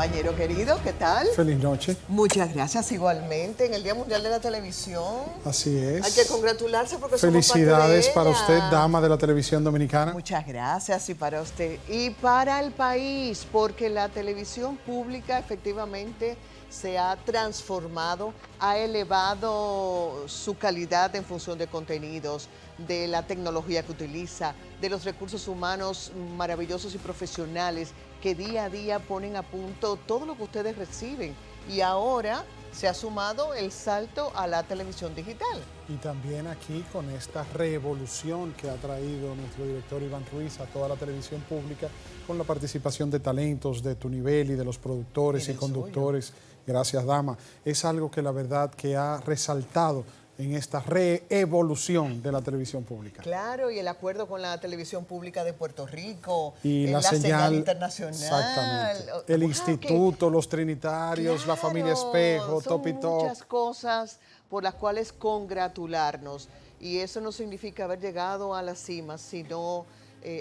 Compañero querido, ¿qué tal? Feliz noche. Muchas gracias igualmente en el Día Mundial de la Televisión. Así es. Hay que congratularse porque felicidades somos parte de para usted, ella. dama de la televisión dominicana. Muchas gracias y para usted y para el país, porque la televisión pública efectivamente se ha transformado, ha elevado su calidad en función de contenidos, de la tecnología que utiliza, de los recursos humanos maravillosos y profesionales que día a día ponen a punto todo lo que ustedes reciben. Y ahora se ha sumado el salto a la televisión digital. Y también aquí con esta revolución que ha traído nuestro director Iván Ruiz a toda la televisión pública, con la participación de talentos de tu nivel y de los productores y conductores. Gracias, dama. Es algo que la verdad que ha resaltado en esta reevolución de la televisión pública. Claro, y el acuerdo con la televisión pública de Puerto Rico, y la señal internacional. Exactamente. El instituto, los trinitarios, claro, la familia Espejo, Top y Top. Son muchas cosas por las cuales congratularnos. Y eso no significa haber llegado a la cima, sino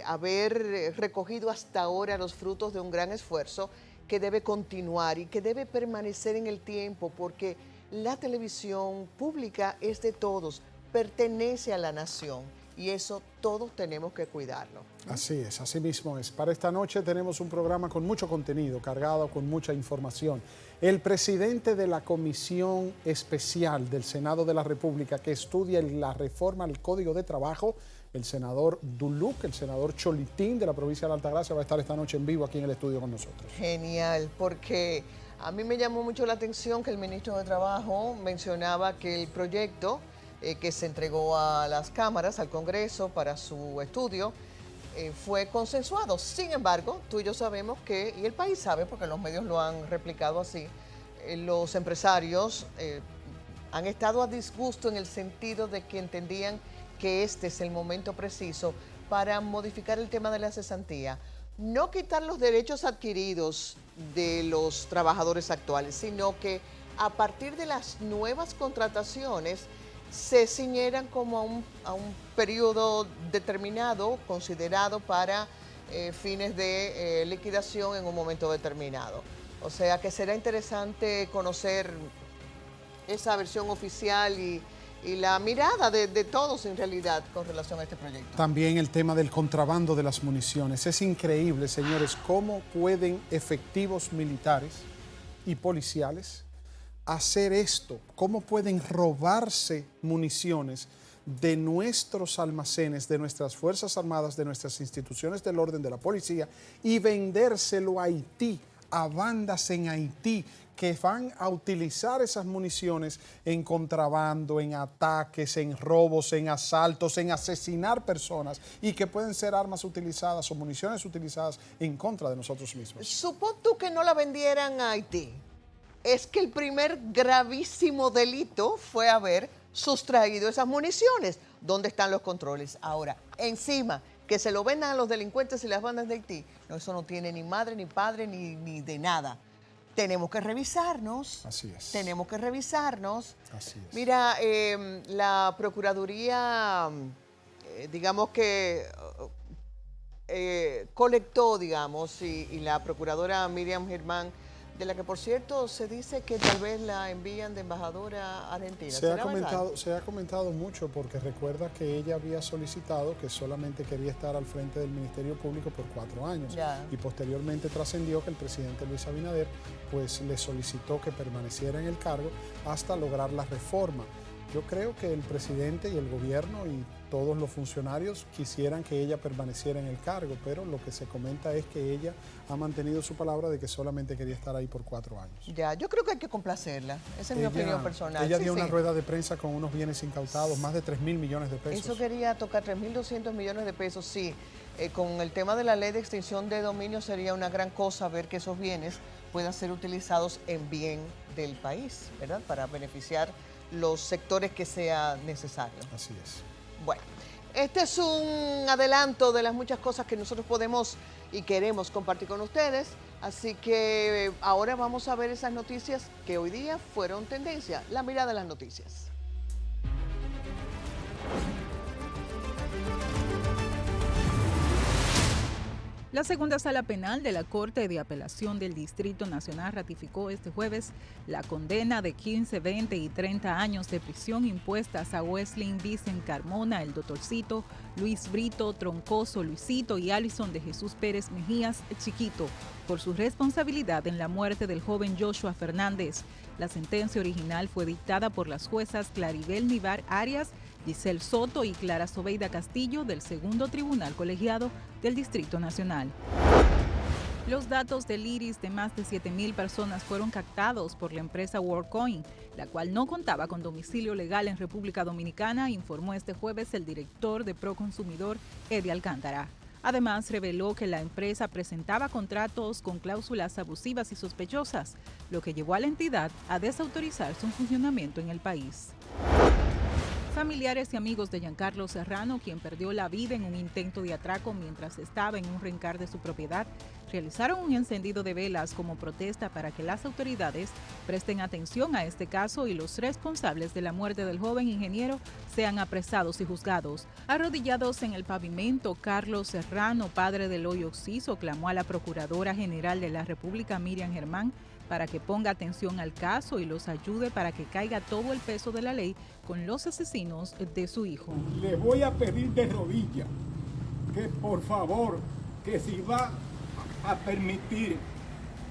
haber recogido hasta ahora los frutos de un gran esfuerzo que debe continuar y que debe permanecer en el tiempo, porque la televisión pública es de todos, pertenece a la nación y eso todos tenemos que cuidarlo. Así es, así mismo es. Para esta noche tenemos un programa con mucho contenido, cargado con mucha información. El presidente de la Comisión Especial del Senado de la República que estudia la reforma al Código de Trabajo, el senador Duluc, el senador Cholitín de la provincia de la Altagracia, va a estar esta noche en vivo aquí en el estudio con nosotros. Genial, porque a mí me llamó mucho la atención que el ministro de Trabajo mencionaba que el proyecto que se entregó a las cámaras, al Congreso, para su estudio, fue consensuado. Sin embargo, tú y yo sabemos que, y el país sabe, porque los medios lo han replicado así, los empresarios han estado a disgusto en el sentido de que entendían que este es el momento preciso para modificar el tema de la cesantía. No quitar los derechos adquiridos de los trabajadores actuales, sino que a partir de las nuevas contrataciones se ciñeran como a un periodo determinado, considerado para fines de liquidación en un momento determinado. O sea que será interesante conocer esa versión oficial y la mirada de todos en realidad con relación a este proyecto. También el tema del contrabando de las municiones. Es increíble, señores, cómo pueden efectivos militares y policiales hacer esto, cómo pueden robarse municiones de nuestros almacenes, de nuestras Fuerzas Armadas, de nuestras instituciones del orden, de la policía, y vendérselo a Haití, a bandas en Haití, que van a utilizar esas municiones en contrabando, en ataques, en robos, en asaltos, en asesinar personas, y que pueden ser armas utilizadas o municiones utilizadas en contra de nosotros mismos. Supón tú que no la vendieran a Haití. Es que el primer gravísimo delito fue haber sustraído esas municiones. ¿Dónde están los controles? Ahora, encima, que se lo vendan a los delincuentes y las bandas de Haití, no, eso no tiene ni madre, ni padre, ni de nada. Tenemos que revisarnos. Así es. Tenemos que revisarnos. Así es. Mira, la Procuraduría, digamos que colectó, digamos, y la Procuradora Miriam Germán, de la que, por cierto, se dice que tal vez la envían de embajadora a Argentina. Se ha comentado mucho, porque recuerda que ella había solicitado que solamente quería estar al frente del Ministerio Público por 4 años. Ya. Y posteriormente trascendió que el presidente Luis Abinader pues le solicitó que permaneciera en el cargo hasta lograr la reforma. Yo creo que el presidente y el gobierno y todos los funcionarios quisieran que ella permaneciera en el cargo, pero lo que se comenta es que ella ha mantenido su palabra de que solamente quería estar ahí por 4 años. Ya, yo creo que hay que complacerla. Esa es mi opinión personal. Ella dio una rueda de prensa con unos bienes incautados, más de 3.000 millones de pesos. Eso quería tocar 3.200 millones de pesos, sí. Con el tema de la ley de extinción de dominio sería una gran cosa ver que esos bienes puedan ser utilizados en bien del país, ¿verdad? Para beneficiar los sectores que sea necesario. Así es. Bueno, este es un adelanto de las muchas cosas que nosotros podemos y queremos compartir con ustedes. Así que ahora vamos a ver esas noticias que hoy día fueron tendencia. La mirada de las noticias. La segunda sala penal de la Corte de Apelación del Distrito Nacional ratificó este jueves la condena de 15, 20 y 30 años de prisión impuestas a Wesley Vicent Carmona, el Doctorcito, Luis Brito, Troncoso, Luisito y Alison de Jesús Pérez Mejías, Chiquito, por su responsabilidad en la muerte del joven Joshua Fernández. La sentencia original fue dictada por las juezas Claribel Nivar Arias, Giselle Soto y Clara Sobeida Castillo del Segundo Tribunal Colegiado del Distrito Nacional. Los datos del iris de más de 7,000 personas fueron captados por la empresa WorldCoin, la cual no contaba con domicilio legal en República Dominicana, informó este jueves el director de Proconsumidor, Eddie Alcántara. Además, reveló que la empresa presentaba contratos con cláusulas abusivas y sospechosas, lo que llevó a la entidad a desautorizar su funcionamiento en el país. Familiares y amigos de Giancarlo Serrano, quien perdió la vida en un intento de atraco mientras estaba en un rencar de su propiedad, realizaron un encendido de velas como protesta para que las autoridades presten atención a este caso y los responsables de la muerte del joven ingeniero sean apresados y juzgados. Arrodillados en el pavimento, Carlos Serrano, padre del hoy occiso, clamó a la Procuradora General de la República, Miriam Germán, para que ponga atención al caso y los ayude para que caiga todo el peso de la ley con los asesinos de su hijo. Le voy a pedir de rodillas que por favor, que si va a permitir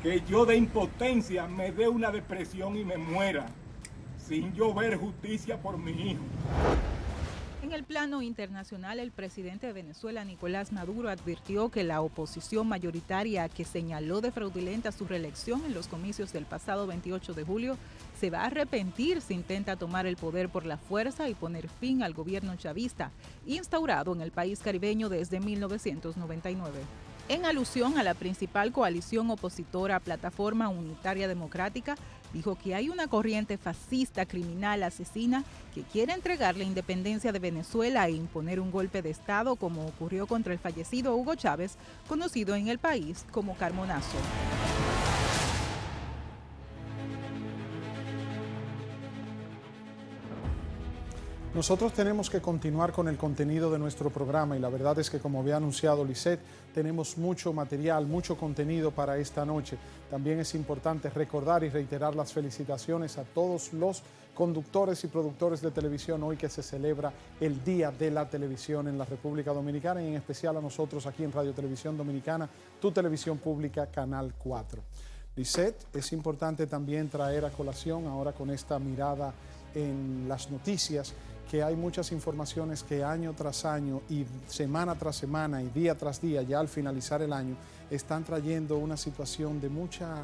que yo de impotencia me dé una depresión y me muera sin yo ver justicia por mi hijo. En el plano internacional, el presidente de Venezuela, Nicolás Maduro, advirtió que la oposición mayoritaria que señaló de fraudulenta su reelección en los comicios del pasado 28 de julio se va a arrepentir si intenta tomar el poder por la fuerza y poner fin al gobierno chavista, instaurado en el país caribeño desde 1999. En alusión a la principal coalición opositora, Plataforma Unitaria Democrática, dijo que hay una corriente fascista, criminal, asesina, que quiere entregar la independencia de Venezuela e imponer un golpe de Estado como ocurrió contra el fallecido Hugo Chávez, conocido en el país como Carmonazo. Nosotros tenemos que continuar con el contenido de nuestro programa y la verdad es que, como había anunciado Lisette, tenemos mucho material, mucho contenido para esta noche. También es importante recordar y reiterar las felicitaciones a todos los conductores y productores de televisión hoy que se celebra el Día de la Televisión en la República Dominicana y en especial a nosotros aquí en Radio Televisión Dominicana, tu televisión pública, Canal 4. Lisette, es importante también traer a colación ahora con esta mirada en las noticias que hay muchas informaciones que año tras año y semana tras semana y día tras día, ya al finalizar el año, están trayendo una situación de mucha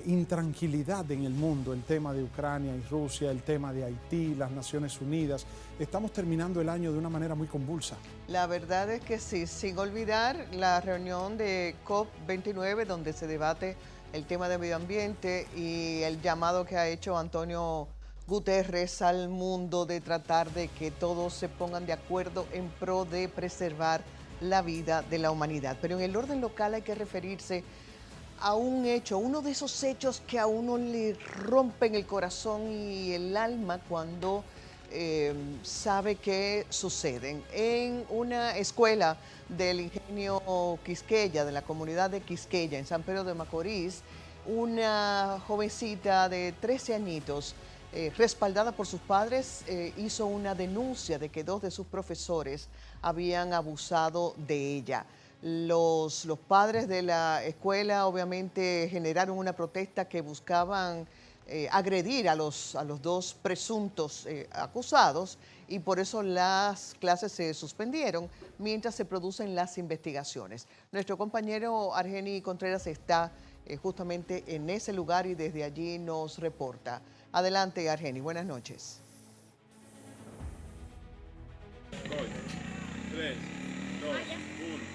intranquilidad en el mundo. El tema de Ucrania y Rusia, el tema de Haití, las Naciones Unidas. Estamos terminando el año de una manera muy convulsa. La verdad es que sí, sin olvidar la reunión de COP29 donde se debate el tema de medio ambiente y el llamado que ha hecho Antonio Guterres al mundo de tratar de que todos se pongan de acuerdo en pro de preservar la vida de la humanidad. Pero en el orden local hay que referirse a un hecho, uno de esos hechos que a uno le rompen el corazón y el alma cuando sabe que suceden. En una escuela del ingenio Quisqueya, de la comunidad de Quisqueya, en San Pedro de Macorís, una jovencita de 13 añitos, respaldada por sus padres, hizo una denuncia de que 2 de sus profesores habían abusado de ella. Los padres de la escuela obviamente generaron una protesta que buscaban agredir a los 2 presuntos acusados y por eso las clases se suspendieron mientras se producen las investigaciones. Nuestro compañero Argeni Contreras está justamente en ese lugar y desde allí nos reporta. Adelante, Argeni, buenas noches. 3, 2, 1.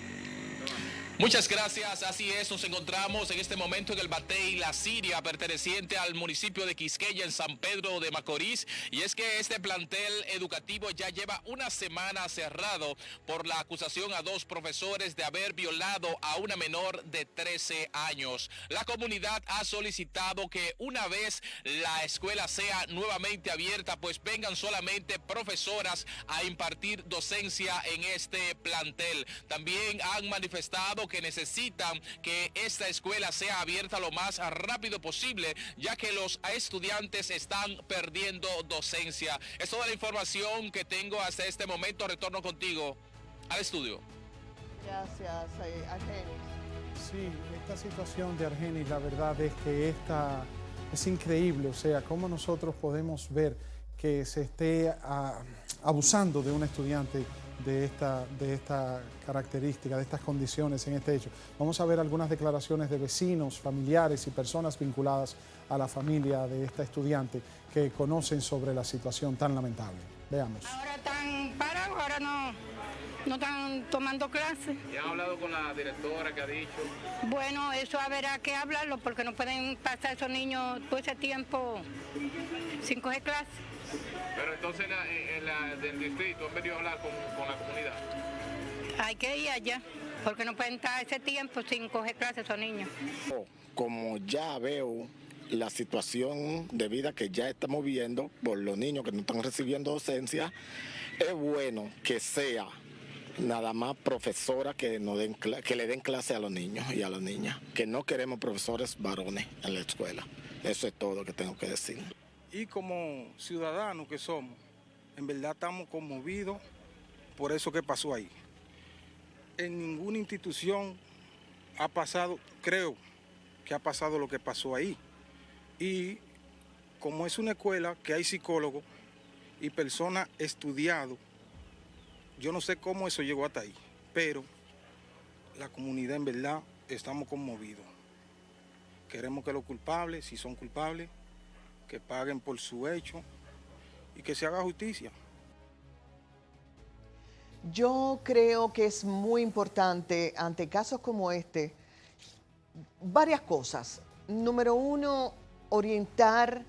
Muchas gracias, así es, nos encontramos en este momento en el Batey La Siria, perteneciente al municipio de Quisqueya, en San Pedro de Macorís, y es que este plantel educativo ya lleva una semana cerrado por la acusación a 2 profesores de haber violado a una menor de 13 años. La comunidad ha solicitado que una vez la escuela sea nuevamente abierta, pues vengan solamente profesoras a impartir docencia en este plantel. También han manifestado indicó que necesitan que esta escuela sea abierta lo más rápido posible, ya que los estudiantes están perdiendo docencia. Es toda la información que tengo hasta este momento. Retorno contigo al estudio. Gracias, Argenis. Sí, esta situación de Argenis, la verdad es que es increíble, o sea, cómo nosotros podemos ver que se esté abusando de un estudiante de esta característica, de estas condiciones en este hecho. Vamos a ver algunas declaraciones de vecinos, familiares y personas vinculadas a la familia de esta estudiante que conocen sobre la situación tan lamentable. Veamos. Ahora están parados, ahora no están tomando clases. ¿Ya han hablado con la directora que ha dicho? Bueno, eso habrá que hablarlo porque no pueden pasar esos niños todo ese tiempo sin coger clases. Pero entonces del distrito han venido a hablar con la comunidad. Hay que ir allá porque no pueden estar ese tiempo sin coger clases esos niños. Como ya veo la situación de vida que ya estamos viendo por los niños que no están recibiendo docencia, es bueno que sea nada más profesora que le den clase a los niños y a las niñas, que no queremos profesores varones en la escuela. Eso es todo lo que tengo que decir. Y como ciudadanos que somos, en verdad estamos conmovidos por eso que pasó ahí. En ninguna institución ha pasado, creo que ha pasado lo que pasó ahí. Y como es una escuela que hay psicólogos y personas estudiadas, yo no sé cómo eso llegó hasta ahí, pero la comunidad en verdad estamos conmovidos. Queremos que los culpables, si son culpables, que paguen por su hecho y que se haga justicia. Yo creo que es muy importante ante casos como este, varias cosas. Número uno, orientar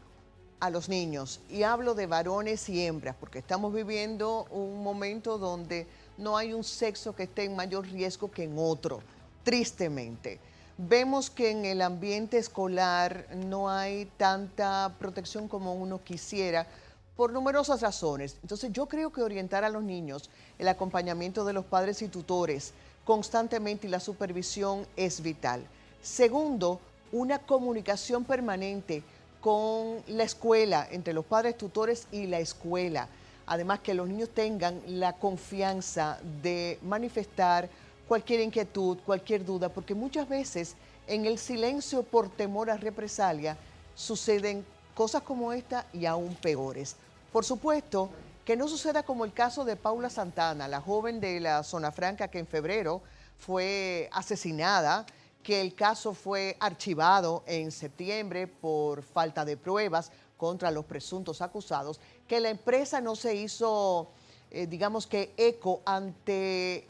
a los niños, y hablo de varones y hembras, porque estamos viviendo un momento donde no hay un sexo que esté en mayor riesgo que en otro, tristemente. Vemos que en el ambiente escolar no hay tanta protección como uno quisiera por numerosas razones. Entonces yo creo que orientar a los niños, el acompañamiento de los padres y tutores constantemente y la supervisión es vital. Segundo, una comunicación permanente con la escuela, entre los padres tutores y la escuela. Además, que los niños tengan la confianza de manifestar cualquier inquietud, cualquier duda, porque muchas veces en el silencio por temor a represalia suceden cosas como esta y aún peores. Por supuesto, que no suceda como el caso de Paula Santana, la joven de la Zona Franca que en febrero fue asesinada, que el caso fue archivado en septiembre por falta de pruebas contra los presuntos acusados, que la empresa no se hizo, digamos que eco antes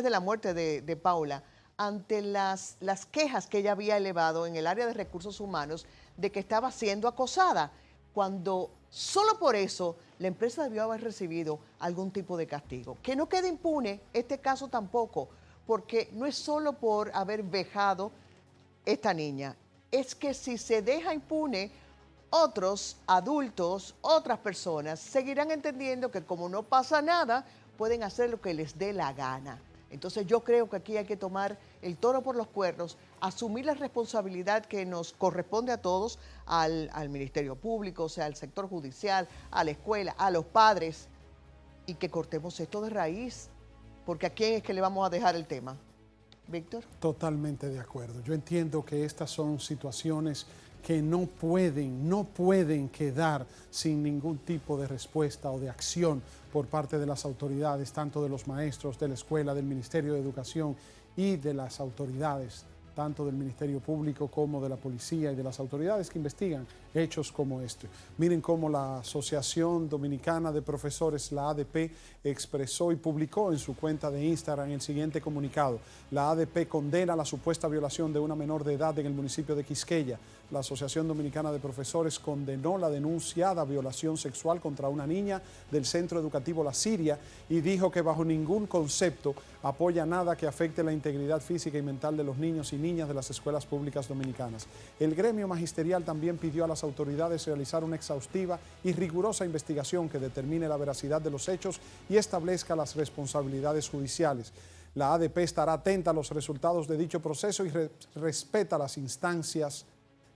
de la muerte de Paula, ante las quejas que ella había elevado en el área de recursos humanos de que estaba siendo acosada, cuando solo por eso la empresa debió haber recibido algún tipo de castigo. Que no quede impune este caso tampoco, porque no es solo por haber vejado esta niña, es que si se deja impune, otros adultos, otras personas seguirán entendiendo que como no pasa nada, pueden hacer lo que les dé la gana. Entonces yo creo que aquí hay que tomar el toro por los cuernos, asumir la responsabilidad que nos corresponde a todos, al Ministerio Público, o sea, al sector judicial, a la escuela, a los padres, y que cortemos esto de raíz, porque ¿a quién es que le vamos a dejar el tema? ¿Víctor? Totalmente de acuerdo. Yo entiendo que estas son situaciones que no pueden quedar sin ningún tipo de respuesta o de acción por parte de las autoridades, tanto de los maestros, de la escuela, del Ministerio de Educación y de las autoridades, tanto del Ministerio Público como de la policía y de las autoridades que investigan hechos como este. Miren cómo la Asociación Dominicana de Profesores, la ADP, expresó y publicó en su cuenta de Instagram el siguiente comunicado. La ADP condena la supuesta violación de una menor de edad en el municipio de Quisqueya. La Asociación Dominicana de Profesores condenó la denunciada violación sexual contra una niña del Centro Educativo La Siria y dijo que bajo ningún concepto apoya nada que afecte la integridad física y mental de los niños y niñas de las escuelas públicas dominicanas. El gremio magisterial también pidió a las autoridades realizar una exhaustiva y rigurosa investigación que determine la veracidad de los hechos y establezca las responsabilidades judiciales. La ADP estará atenta a los resultados de dicho proceso y respeta las instancias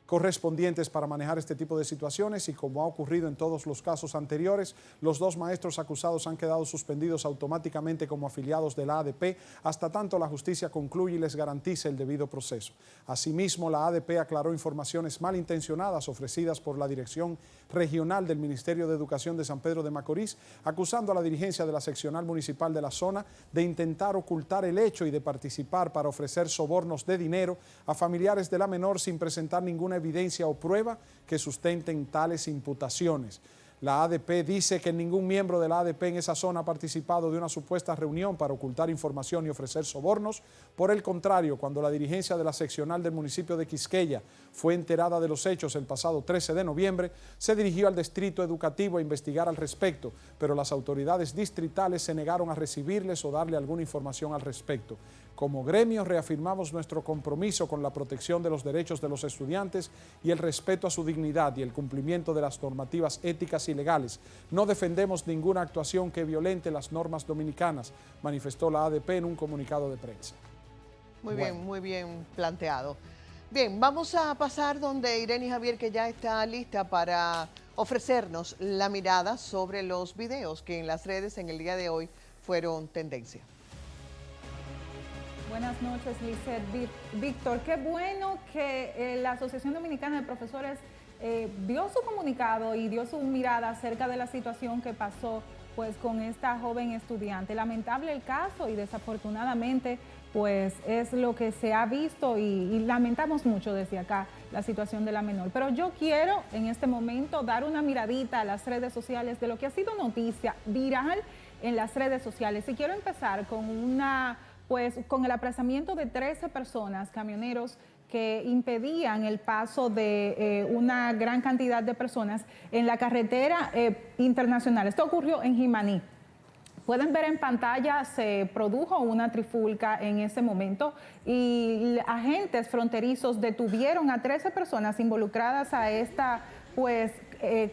correspondientes para manejar este tipo de situaciones y, como ha ocurrido en todos los casos anteriores, los 2 maestros acusados han quedado suspendidos automáticamente como afiliados de la ADP hasta tanto la justicia concluya y les garantice el debido proceso. Asimismo, la ADP aclaró informaciones malintencionadas ofrecidas por la Dirección Regional del Ministerio de Educación de San Pedro de Macorís, acusando a la dirigencia de la seccional municipal de la zona de intentar ocultar el hecho y de participar para ofrecer sobornos de dinero a familiares de la menor sin presentar ninguna evidencia o prueba que sustenten tales imputaciones. La ADP dice que ningún miembro de la ADP en esa zona ha participado de una supuesta reunión para ocultar información y ofrecer sobornos. Por el contrario, cuando la dirigencia de la seccional del municipio de Quisqueya fue enterada de los hechos el pasado 13 de noviembre, se dirigió al distrito educativo a investigar al respecto, pero las autoridades distritales se negaron a recibirles o darle alguna información al respecto. Como gremio reafirmamos nuestro compromiso con la protección de los derechos de los estudiantes y el respeto a su dignidad y el cumplimiento de las normativas éticas y legales. No defendemos ninguna actuación que violente las normas dominicanas, manifestó la ADP en un comunicado de prensa. Muy bien planteado. Bien, vamos a pasar donde Irene Javier, que ya está lista para ofrecernos la mirada sobre los videos que en las redes en el día de hoy fueron tendencia. Buenas noches, Lizeth. Víctor, qué bueno que la Asociación Dominicana de Profesores dio su comunicado y dio su mirada acerca de la situación que pasó pues con esta joven estudiante. Lamentable el caso y desafortunadamente pues es lo que se ha visto y lamentamos mucho desde acá la situación de la menor. Pero yo quiero en este momento dar una miradita a las redes sociales de lo que ha sido noticia viral en las redes sociales. Y quiero empezar con el apresamiento de 13 personas, camioneros, que impedían el paso de una gran cantidad de personas en la carretera internacional. Esto ocurrió en Jimaní. Pueden ver en pantalla, se produjo una trifulca en ese momento y agentes fronterizos detuvieron a 13 personas involucradas a esta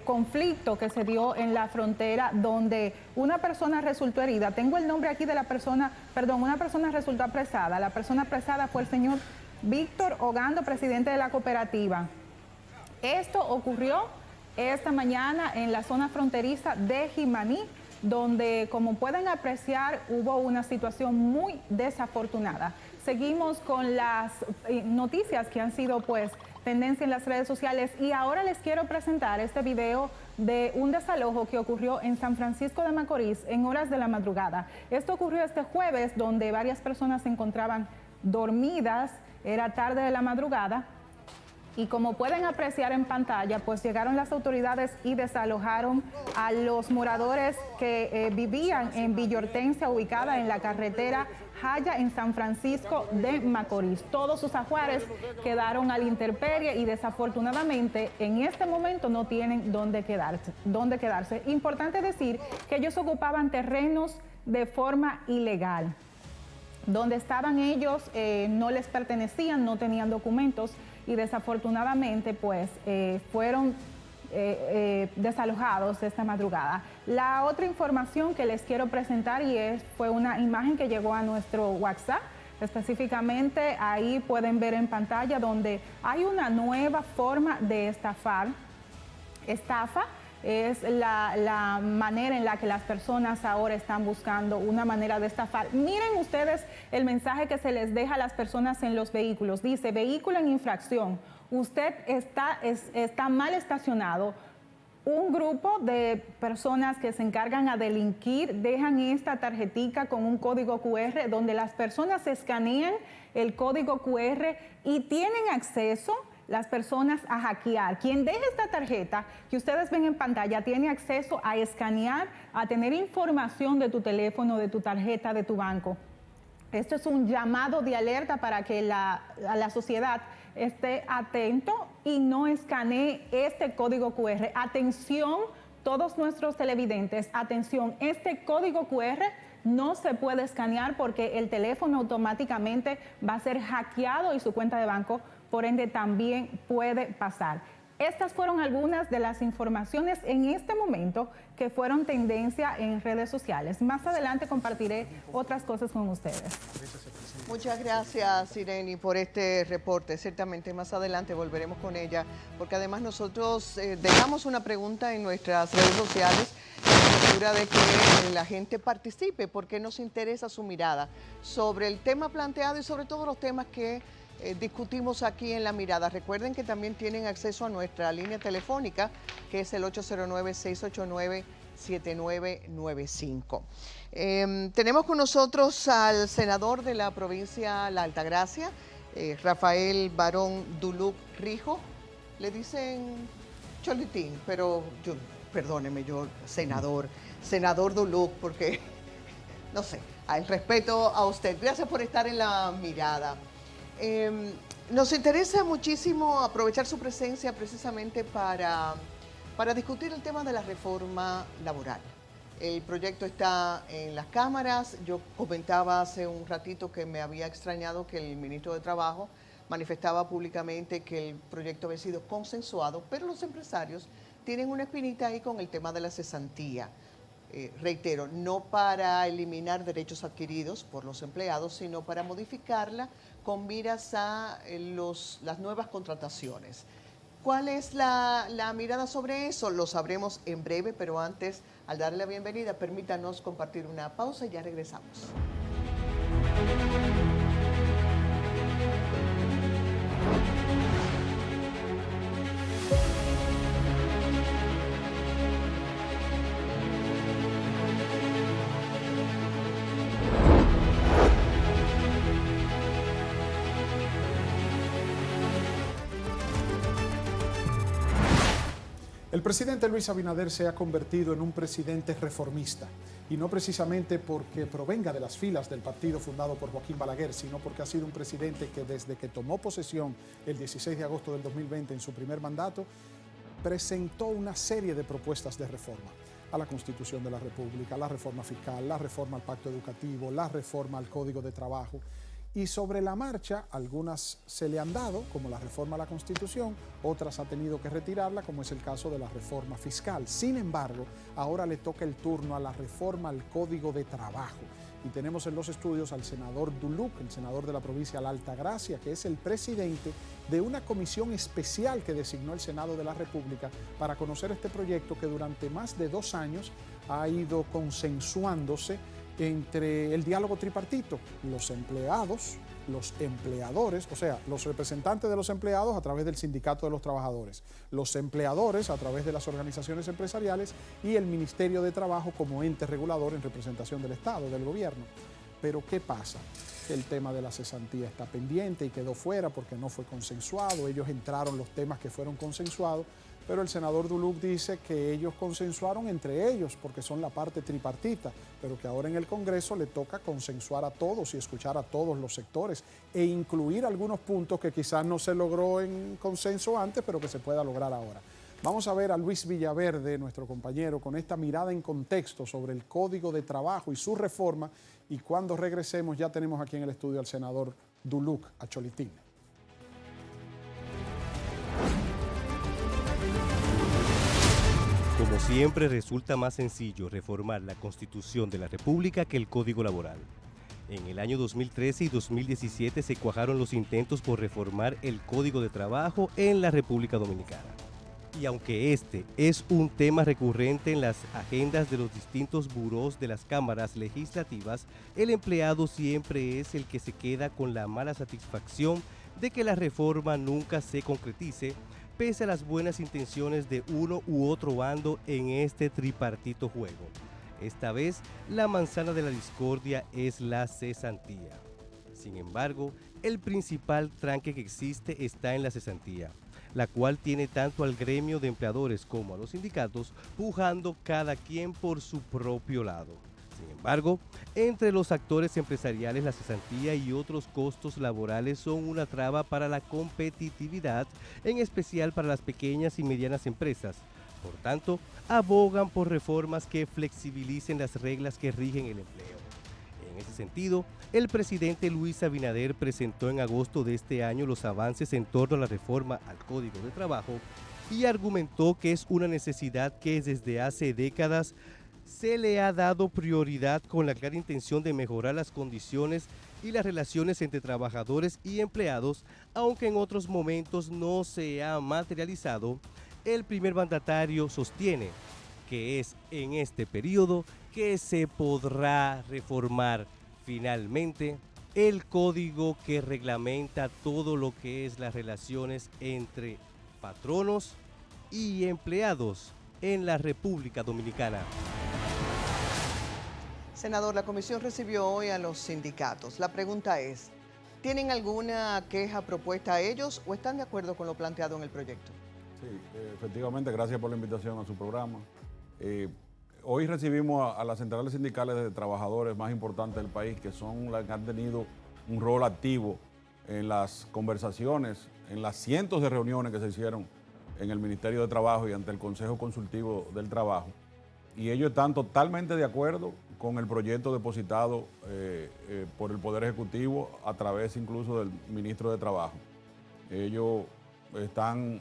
conflicto que se dio en la frontera, donde una persona resultó herida. Tengo el nombre aquí de la persona, una persona resultó apresada. La persona apresada fue el señor Víctor Ogando, presidente de la cooperativa. Esto ocurrió esta mañana en la zona fronteriza de Jimaní, donde, como pueden apreciar, hubo una situación muy desafortunada. Seguimos con las noticias que han sido tendencia en las redes sociales y ahora les quiero presentar este video de un desalojo que ocurrió en San Francisco de Macorís en horas de la madrugada. Esto ocurrió este jueves, donde varias personas se encontraban dormidas, era tarde de la madrugada. Y como pueden apreciar en pantalla, llegaron las autoridades y desalojaron a los moradores que vivían en Villa Hortensia, ubicada en la carretera Jaya en San Francisco de Macorís. Todos sus ajuares quedaron a la intemperie y desafortunadamente en este momento no tienen dónde quedarse. Importante decir que ellos ocupaban terrenos de forma ilegal. Donde estaban ellos no les pertenecían, no tenían documentos y desafortunadamente fueron desalojados esta madrugada. La otra información que les quiero presentar fue una imagen que llegó a nuestro WhatsApp. Específicamente ahí pueden ver en pantalla donde hay una nueva forma de estafa. Es la manera en la que las personas ahora están buscando una manera de estafar. Miren ustedes el mensaje que se les deja a las personas en los vehículos. Dice, vehículo en infracción, usted está mal estacionado. Un grupo de personas que se encargan a delinquir dejan esta tarjetica con un código QR donde las personas escanean el código QR y tienen acceso las personas a hackear. Quien deje esta tarjeta que ustedes ven en pantalla tiene acceso a escanear, a tener información de tu teléfono, de tu tarjeta, de tu banco. Esto es un llamado de alerta para que la sociedad esté atento y no escanee este código QR. Atención, todos nuestros televidentes, atención, este código QR no se puede escanear porque el teléfono automáticamente va a ser hackeado y su cuenta de banco por ende también puede pasar. Estas fueron algunas de las informaciones en este momento que fueron tendencia en redes sociales. Más adelante compartiré otras cosas con ustedes. Muchas gracias, Irene, por este reporte. Ciertamente más adelante volveremos con ella, porque además nosotros dejamos una pregunta en nuestras redes sociales en la de que la gente participe, porque nos interesa su mirada sobre el tema planteado y sobre todo los temas que discutimos aquí en La Mirada. Recuerden que también tienen acceso a nuestra línea telefónica, que es el 809-689-7995. Tenemos con nosotros al senador de la provincia La Altagracia, Rafael Barón Duluc Rijo. Le dicen Cholitín, pero yo, perdóneme, yo senador Duluc, porque, no sé, el respeto a usted. Gracias por estar en La Mirada. Nos interesa muchísimo aprovechar su presencia precisamente para discutir el tema de la reforma laboral. El proyecto está en las cámaras. Yo comentaba hace un ratito que me había extrañado que el ministro de Trabajo manifestaba públicamente que el proyecto había sido consensuado, pero los empresarios tienen una espinita ahí con el tema de la cesantía. Reitero, no para eliminar derechos adquiridos por los empleados, sino para modificarla con miras a las nuevas contrataciones. ¿Cuál es la mirada sobre eso? Lo sabremos en breve, pero antes, al darle la bienvenida, permítanos compartir una pausa y ya regresamos. El presidente Luis Abinader se ha convertido en un presidente reformista, y no precisamente porque provenga de las filas del partido fundado por Joaquín Balaguer, sino porque ha sido un presidente que desde que tomó posesión el 16 de agosto del 2020 en su primer mandato, presentó una serie de propuestas de reforma a la Constitución de la República, la reforma fiscal, la reforma al Pacto Educativo, la reforma al Código de Trabajo. Y sobre la marcha, algunas se le han dado, como la reforma a la Constitución, otras ha tenido que retirarla, como es el caso de la reforma fiscal. Sin embargo, ahora le toca el turno a la reforma al Código de Trabajo. Y tenemos en los estudios al senador Duluc, el senador de la provincia de La Altagracia, que es el presidente de una comisión especial que designó el Senado de la República para conocer este proyecto que durante más de 2 años ha ido consensuándose entre el diálogo tripartito, los empleados, los empleadores, o sea, los representantes de los empleados a través del sindicato de los trabajadores, los empleadores a través de las organizaciones empresariales y el Ministerio de Trabajo como ente regulador en representación del Estado, del gobierno. Pero ¿qué pasa? El tema de la cesantía está pendiente y quedó fuera porque no fue consensuado. Ellos entraron los temas que fueron consensuados, pero el senador Duluc dice que ellos consensuaron entre ellos porque son la parte tripartita, pero que ahora en el Congreso le toca consensuar a todos y escuchar a todos los sectores e incluir algunos puntos que quizás no se logró en consenso antes, pero que se pueda lograr ahora. Vamos a ver a Luis Villaverde, nuestro compañero, con esta mirada en contexto sobre el Código de Trabajo y su reforma, y cuando regresemos ya tenemos aquí en el estudio al senador Duluc a Cholitín. Como siempre, resulta más sencillo reformar la Constitución de la República que el Código Laboral. En el año 2013 y 2017 se cuajaron los intentos por reformar el Código de Trabajo en la República Dominicana. Y aunque este es un tema recurrente en las agendas de los distintos burós de las cámaras legislativas, el empleado siempre es el que se queda con la mala satisfacción de que la reforma nunca se concretice, pese a las buenas intenciones de uno u otro bando en este tripartito juego. Esta vez, la manzana de la discordia es la cesantía. Sin embargo, el principal tranque que existe está en la cesantía, la cual tiene tanto al gremio de empleadores como a los sindicatos pujando cada quien por su propio lado. Sin embargo, entre los actores empresariales la cesantía y otros costos laborales son una traba para la competitividad, en especial para las pequeñas y medianas empresas. Por tanto, abogan por reformas que flexibilicen las reglas que rigen el empleo. En ese sentido, el presidente Luis Abinader presentó en agosto de este año los avances en torno a la reforma al Código de Trabajo y argumentó que es una necesidad que desde hace décadas se le ha dado prioridad con la clara intención de mejorar las condiciones y las relaciones entre trabajadores y empleados, aunque en otros momentos no se ha materializado. El primer mandatario sostiene que es en este periodo que se podrá reformar finalmente el código que reglamenta todo lo que es las relaciones entre patronos y empleados en la República Dominicana. Senador, la comisión recibió hoy a los sindicatos. La pregunta es, ¿tienen alguna queja propuesta a ellos o están de acuerdo con lo planteado en el proyecto? Sí, efectivamente, gracias por la invitación a su programa. Hoy recibimos a las centrales sindicales de trabajadores más importantes del país, que son las que han tenido un rol activo en las conversaciones, en las cientos de reuniones que se hicieron en el Ministerio de Trabajo y ante el Consejo Consultivo del Trabajo. Y ellos están totalmente de acuerdo con el proyecto depositado por el Poder Ejecutivo a través incluso del Ministro de Trabajo. Ellos están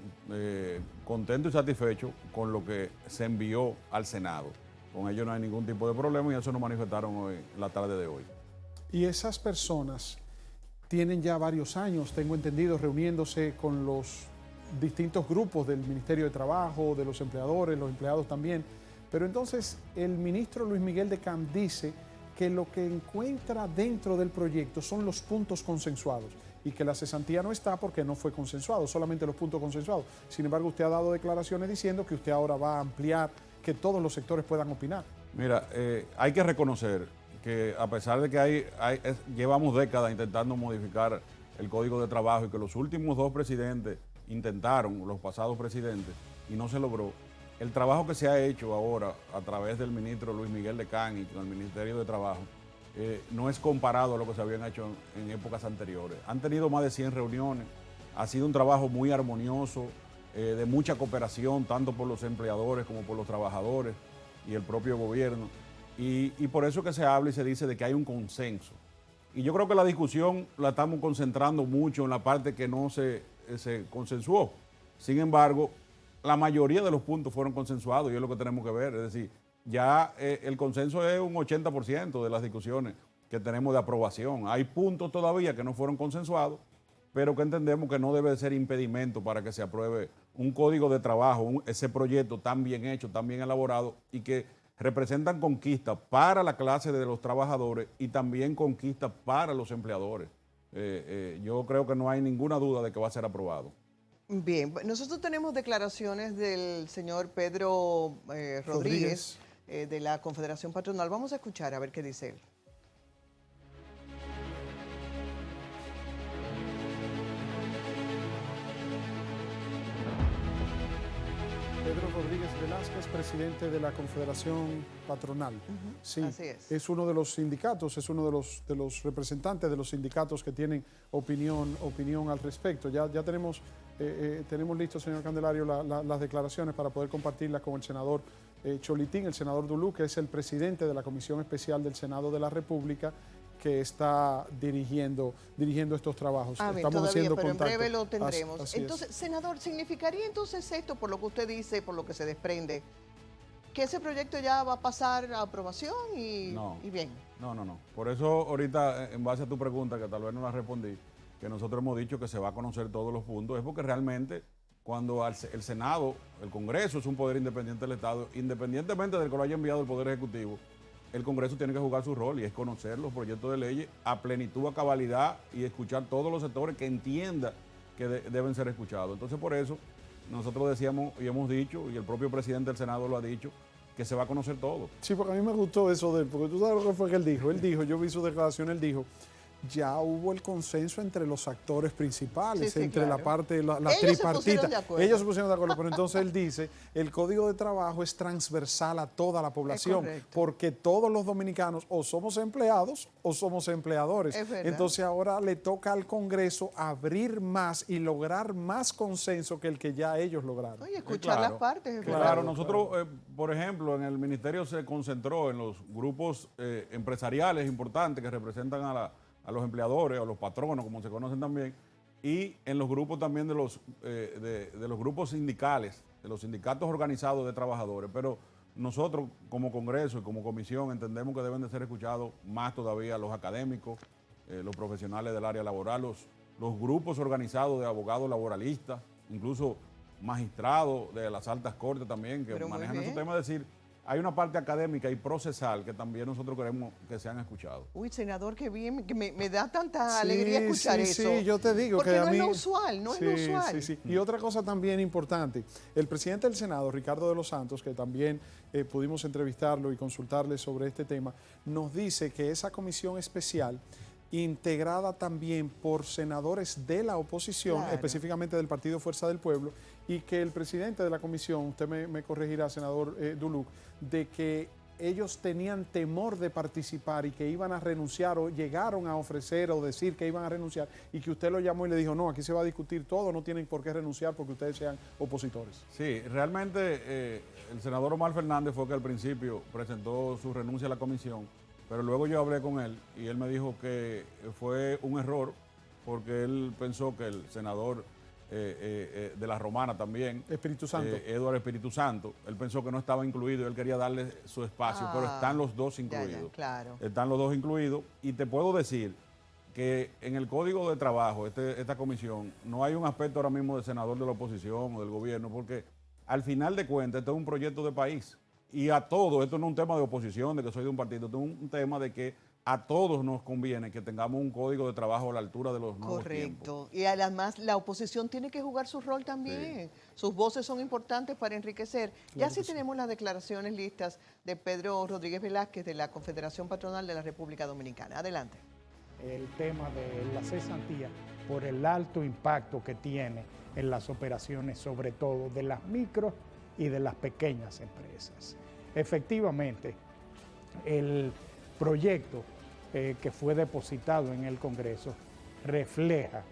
contentos y satisfechos con lo que se envió al Senado. Con ellos no hay ningún tipo de problema y eso nos manifestaron hoy, la tarde de hoy. Y esas personas tienen ya varios años, tengo entendido, reuniéndose con los distintos grupos del Ministerio de Trabajo, de los empleadores, los empleados también. Pero entonces el ministro Luis Miguel de Camp dice que lo que encuentra dentro del proyecto son los puntos consensuados y que la cesantía no está porque no fue consensuado, solamente los puntos consensuados. Sin embargo, usted ha dado declaraciones diciendo que usted ahora va a ampliar, que todos los sectores puedan opinar. Mira, hay que reconocer que a pesar de que llevamos décadas intentando modificar el Código de Trabajo y que los últimos dos presidentes intentaron, los pasados presidentes, y no se logró, el trabajo que se ha hecho ahora a través del ministro Luis Miguel de Camp y con el Ministerio de Trabajo no es comparado a lo que se habían hecho en épocas anteriores. Han tenido más de 100 reuniones, ha sido un trabajo muy armonioso, de mucha cooperación, tanto por los empleadores como por los trabajadores y el propio gobierno. Y por eso que se habla y se dice de que hay un consenso. Y yo creo que la discusión la estamos concentrando mucho en la parte que no se consensuó. Sin embargo, la mayoría de los puntos fueron consensuados y es lo que tenemos que ver. Es decir, ya el consenso es un 80% de las discusiones que tenemos de aprobación. Hay puntos todavía que no fueron consensuados, pero que entendemos que no debe ser impedimento para que se apruebe un código de trabajo, ese proyecto tan bien hecho, tan bien elaborado y que representan conquistas para la clase de los trabajadores y también conquistas para los empleadores. Yo creo que no hay ninguna duda de que va a ser aprobado. Bien, nosotros tenemos declaraciones del señor Pedro Rodríguez de la Confederación Patronal. Vamos a escuchar a ver qué dice él. Pedro Rodríguez Velázquez, presidente de la Confederación Patronal. Sí, así es uno de los sindicatos, es uno de los representantes de los sindicatos que tienen opinión al respecto. Ya tenemos listo, señor Candelario, las declaraciones para poder compartirlas con el senador Cholitín, el senador Dulú, que es el presidente de la Comisión Especial del Senado de la República, que está dirigiendo estos trabajos. Bien, estamos todavía, haciendo pero contacto. En breve lo tendremos. Así entonces, senador, ¿significaría entonces esto, por lo que usted dice, por lo que se desprende, que ese proyecto ya va a pasar a aprobación y bien? No. Por eso ahorita, en base a tu pregunta, que tal vez no la respondí, que nosotros hemos dicho que se va a conocer todos los puntos, es porque realmente cuando el Senado, el Congreso es un poder independiente del Estado, independientemente del que lo haya enviado el Poder Ejecutivo, el Congreso tiene que jugar su rol y es conocer los proyectos de leyes a plenitud, a cabalidad y escuchar todos los sectores que entienda que deben ser escuchados. Entonces, por eso, nosotros decíamos y hemos dicho, y el propio presidente del Senado lo ha dicho, que se va a conocer todo. Sí, porque a mí me gustó eso de él, porque tú sabes lo que fue que él dijo, yo vi su declaración, él dijo, ya hubo el consenso entre los actores principales, entre claro. La parte, la tripartita. Ellos se pusieron de acuerdo, pero entonces él dice, el Código de Trabajo es transversal a toda la población, porque todos los dominicanos o somos empleados o somos empleadores. Entonces ahora le toca al Congreso abrir más y lograr más consenso que el que ya ellos lograron. Oye, escuchar las partes. Claro, nosotros, por ejemplo, en el Ministerio se concentró en los grupos empresariales importantes que representan a los empleadores, a los patronos, como se conocen también, y en los grupos también de los grupos sindicales, de los sindicatos organizados de trabajadores. Pero nosotros como Congreso y como Comisión entendemos que deben de ser escuchados más todavía los académicos, los profesionales del área laboral, los grupos organizados de abogados laboralistas, incluso magistrados de las altas cortes también que manejan esos temas. Es decir, hay una parte académica y procesal que también nosotros queremos que sean escuchados. Uy, senador, qué bien, que me da tanta alegría escuchar eso. Sí, yo te digo porque que no a mí... es lo usual, no es lo usual. Sí. Y otra cosa también importante, el presidente del Senado, Ricardo de los Santos, que también pudimos entrevistarlo y consultarle sobre este tema, nos dice que esa comisión especial, integrada también por senadores de la oposición, específicamente del Partido Fuerza del Pueblo, y que el presidente de la comisión, usted me corregirá, senador Duluc, de que ellos tenían temor de participar y que iban a renunciar o llegaron a ofrecer o decir que iban a renunciar y que usted lo llamó y le dijo, no, aquí se va a discutir todo, no tienen por qué renunciar porque ustedes sean opositores. Sí, realmente el senador Omar Fernández fue que al principio presentó su renuncia a la comisión, pero luego yo hablé con él y él me dijo que fue un error porque él pensó que el senador de la Romana también, Espíritu Santo, Eduardo Espíritu Santo, él pensó que no estaba incluido y él quería darle su espacio, pero están los dos incluidos. Claro. Están los dos incluidos y te puedo decir que en el Código de Trabajo, esta comisión, no hay un aspecto ahora mismo de senador de la oposición o del gobierno, porque al final de cuentas esto es un proyecto de país. Y a todos, esto no es un tema de oposición, de que soy de un partido, esto es un tema de que a todos nos conviene que tengamos un código de trabajo a la altura de los nuevos tiempos. Correcto. Y además la oposición tiene que jugar su rol también. Sí. Sus voces son importantes para enriquecer. Claro, ya sí tenemos las declaraciones listas de Pedro Rodríguez Velázquez de la Confederación Patronal de la República Dominicana. Adelante. El tema de la cesantía por el alto impacto que tiene en las operaciones, sobre todo de las micro y de las pequeñas empresas. Efectivamente, el proyecto que fue depositado en el Congreso refleja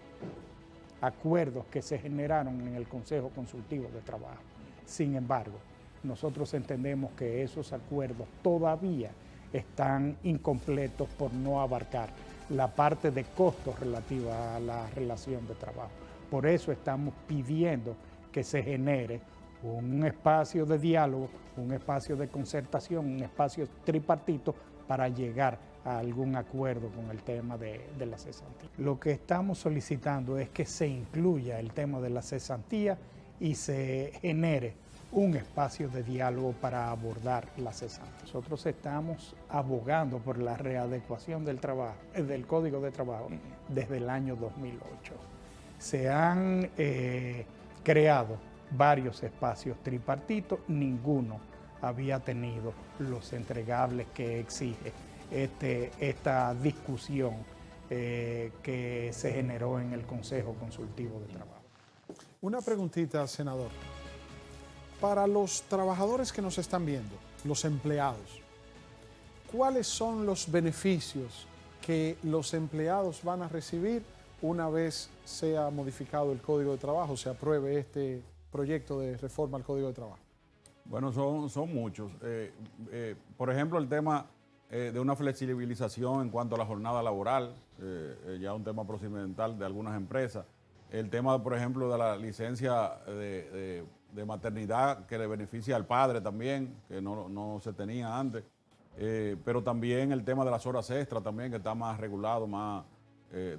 acuerdos que se generaron en el Consejo Consultivo de Trabajo. Sin embargo, nosotros entendemos que esos acuerdos todavía están incompletos por no abarcar la parte de costos relativa a la relación de trabajo. Por eso estamos pidiendo que se genere un espacio de diálogo, un espacio de concertación, un espacio tripartito para llegar a algún acuerdo con el tema de la cesantía. Lo que estamos solicitando es que se incluya el tema de la cesantía y se genere un espacio de diálogo para abordar la cesantía. Nosotros estamos abogando por la readecuación del trabajo, del Código de Trabajo desde el año 2008. Se han creado varios espacios tripartitos, ninguno había tenido los entregables que exige esta discusión que se generó en el Consejo Consultivo de Trabajo. Una preguntita, senador. Para los trabajadores que nos están viendo, los empleados, ¿cuáles son los beneficios que los empleados van a recibir una vez sea modificado el Código de Trabajo, se apruebe este proyecto de reforma al Código de Trabajo? Bueno, son muchos. Por ejemplo, el tema de una flexibilización en cuanto a la jornada laboral, ya un tema procedimental de algunas empresas. El tema, por ejemplo, de la licencia de maternidad que le beneficia al padre también, que no se tenía antes. Pero también el tema de las horas extras también, que está más regulado, más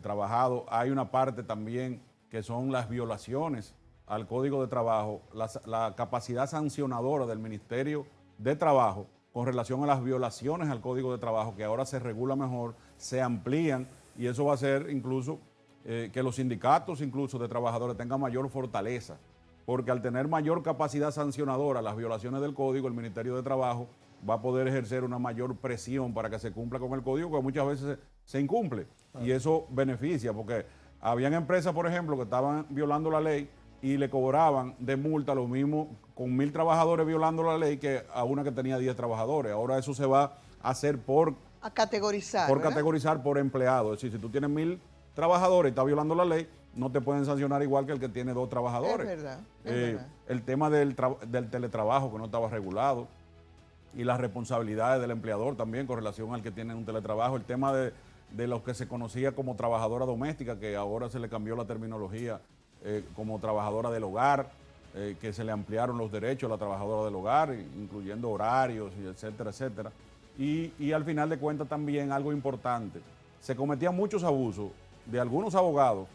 trabajado. Hay una parte también que son las violaciones al Código de Trabajo, la capacidad sancionadora del Ministerio de Trabajo con relación a las violaciones al Código de Trabajo, que ahora se regula mejor, se amplían, y eso va a hacer incluso que los sindicatos incluso de trabajadores tengan mayor fortaleza, porque al tener mayor capacidad sancionadora las violaciones del Código, el Ministerio de Trabajo va a poder ejercer una mayor presión para que se cumpla con el Código, que muchas veces se incumple, y eso beneficia, porque habían empresas, por ejemplo, que estaban violando la ley y le cobraban de multa lo mismo con 1.000 trabajadores violando la ley que a una que tenía 10 trabajadores. Ahora eso se va a hacer a categorizar, por ¿verdad? Categorizar por empleado. Es decir, si tú tienes 1.000 trabajadores y estás violando la ley, no te pueden sancionar igual que el que tiene 2 trabajadores. Es verdad, es verdad. El tema del teletrabajo que no estaba regulado y las responsabilidades del empleador también con relación al que tiene un teletrabajo. El tema de lo que se conocía como trabajadora doméstica, que ahora se le cambió la terminología como trabajadora del hogar, que se le ampliaron los derechos a la trabajadora del hogar, incluyendo horarios, y etcétera, etcétera. Y al final de cuentas también algo importante, se cometían muchos abusos de algunos abogados,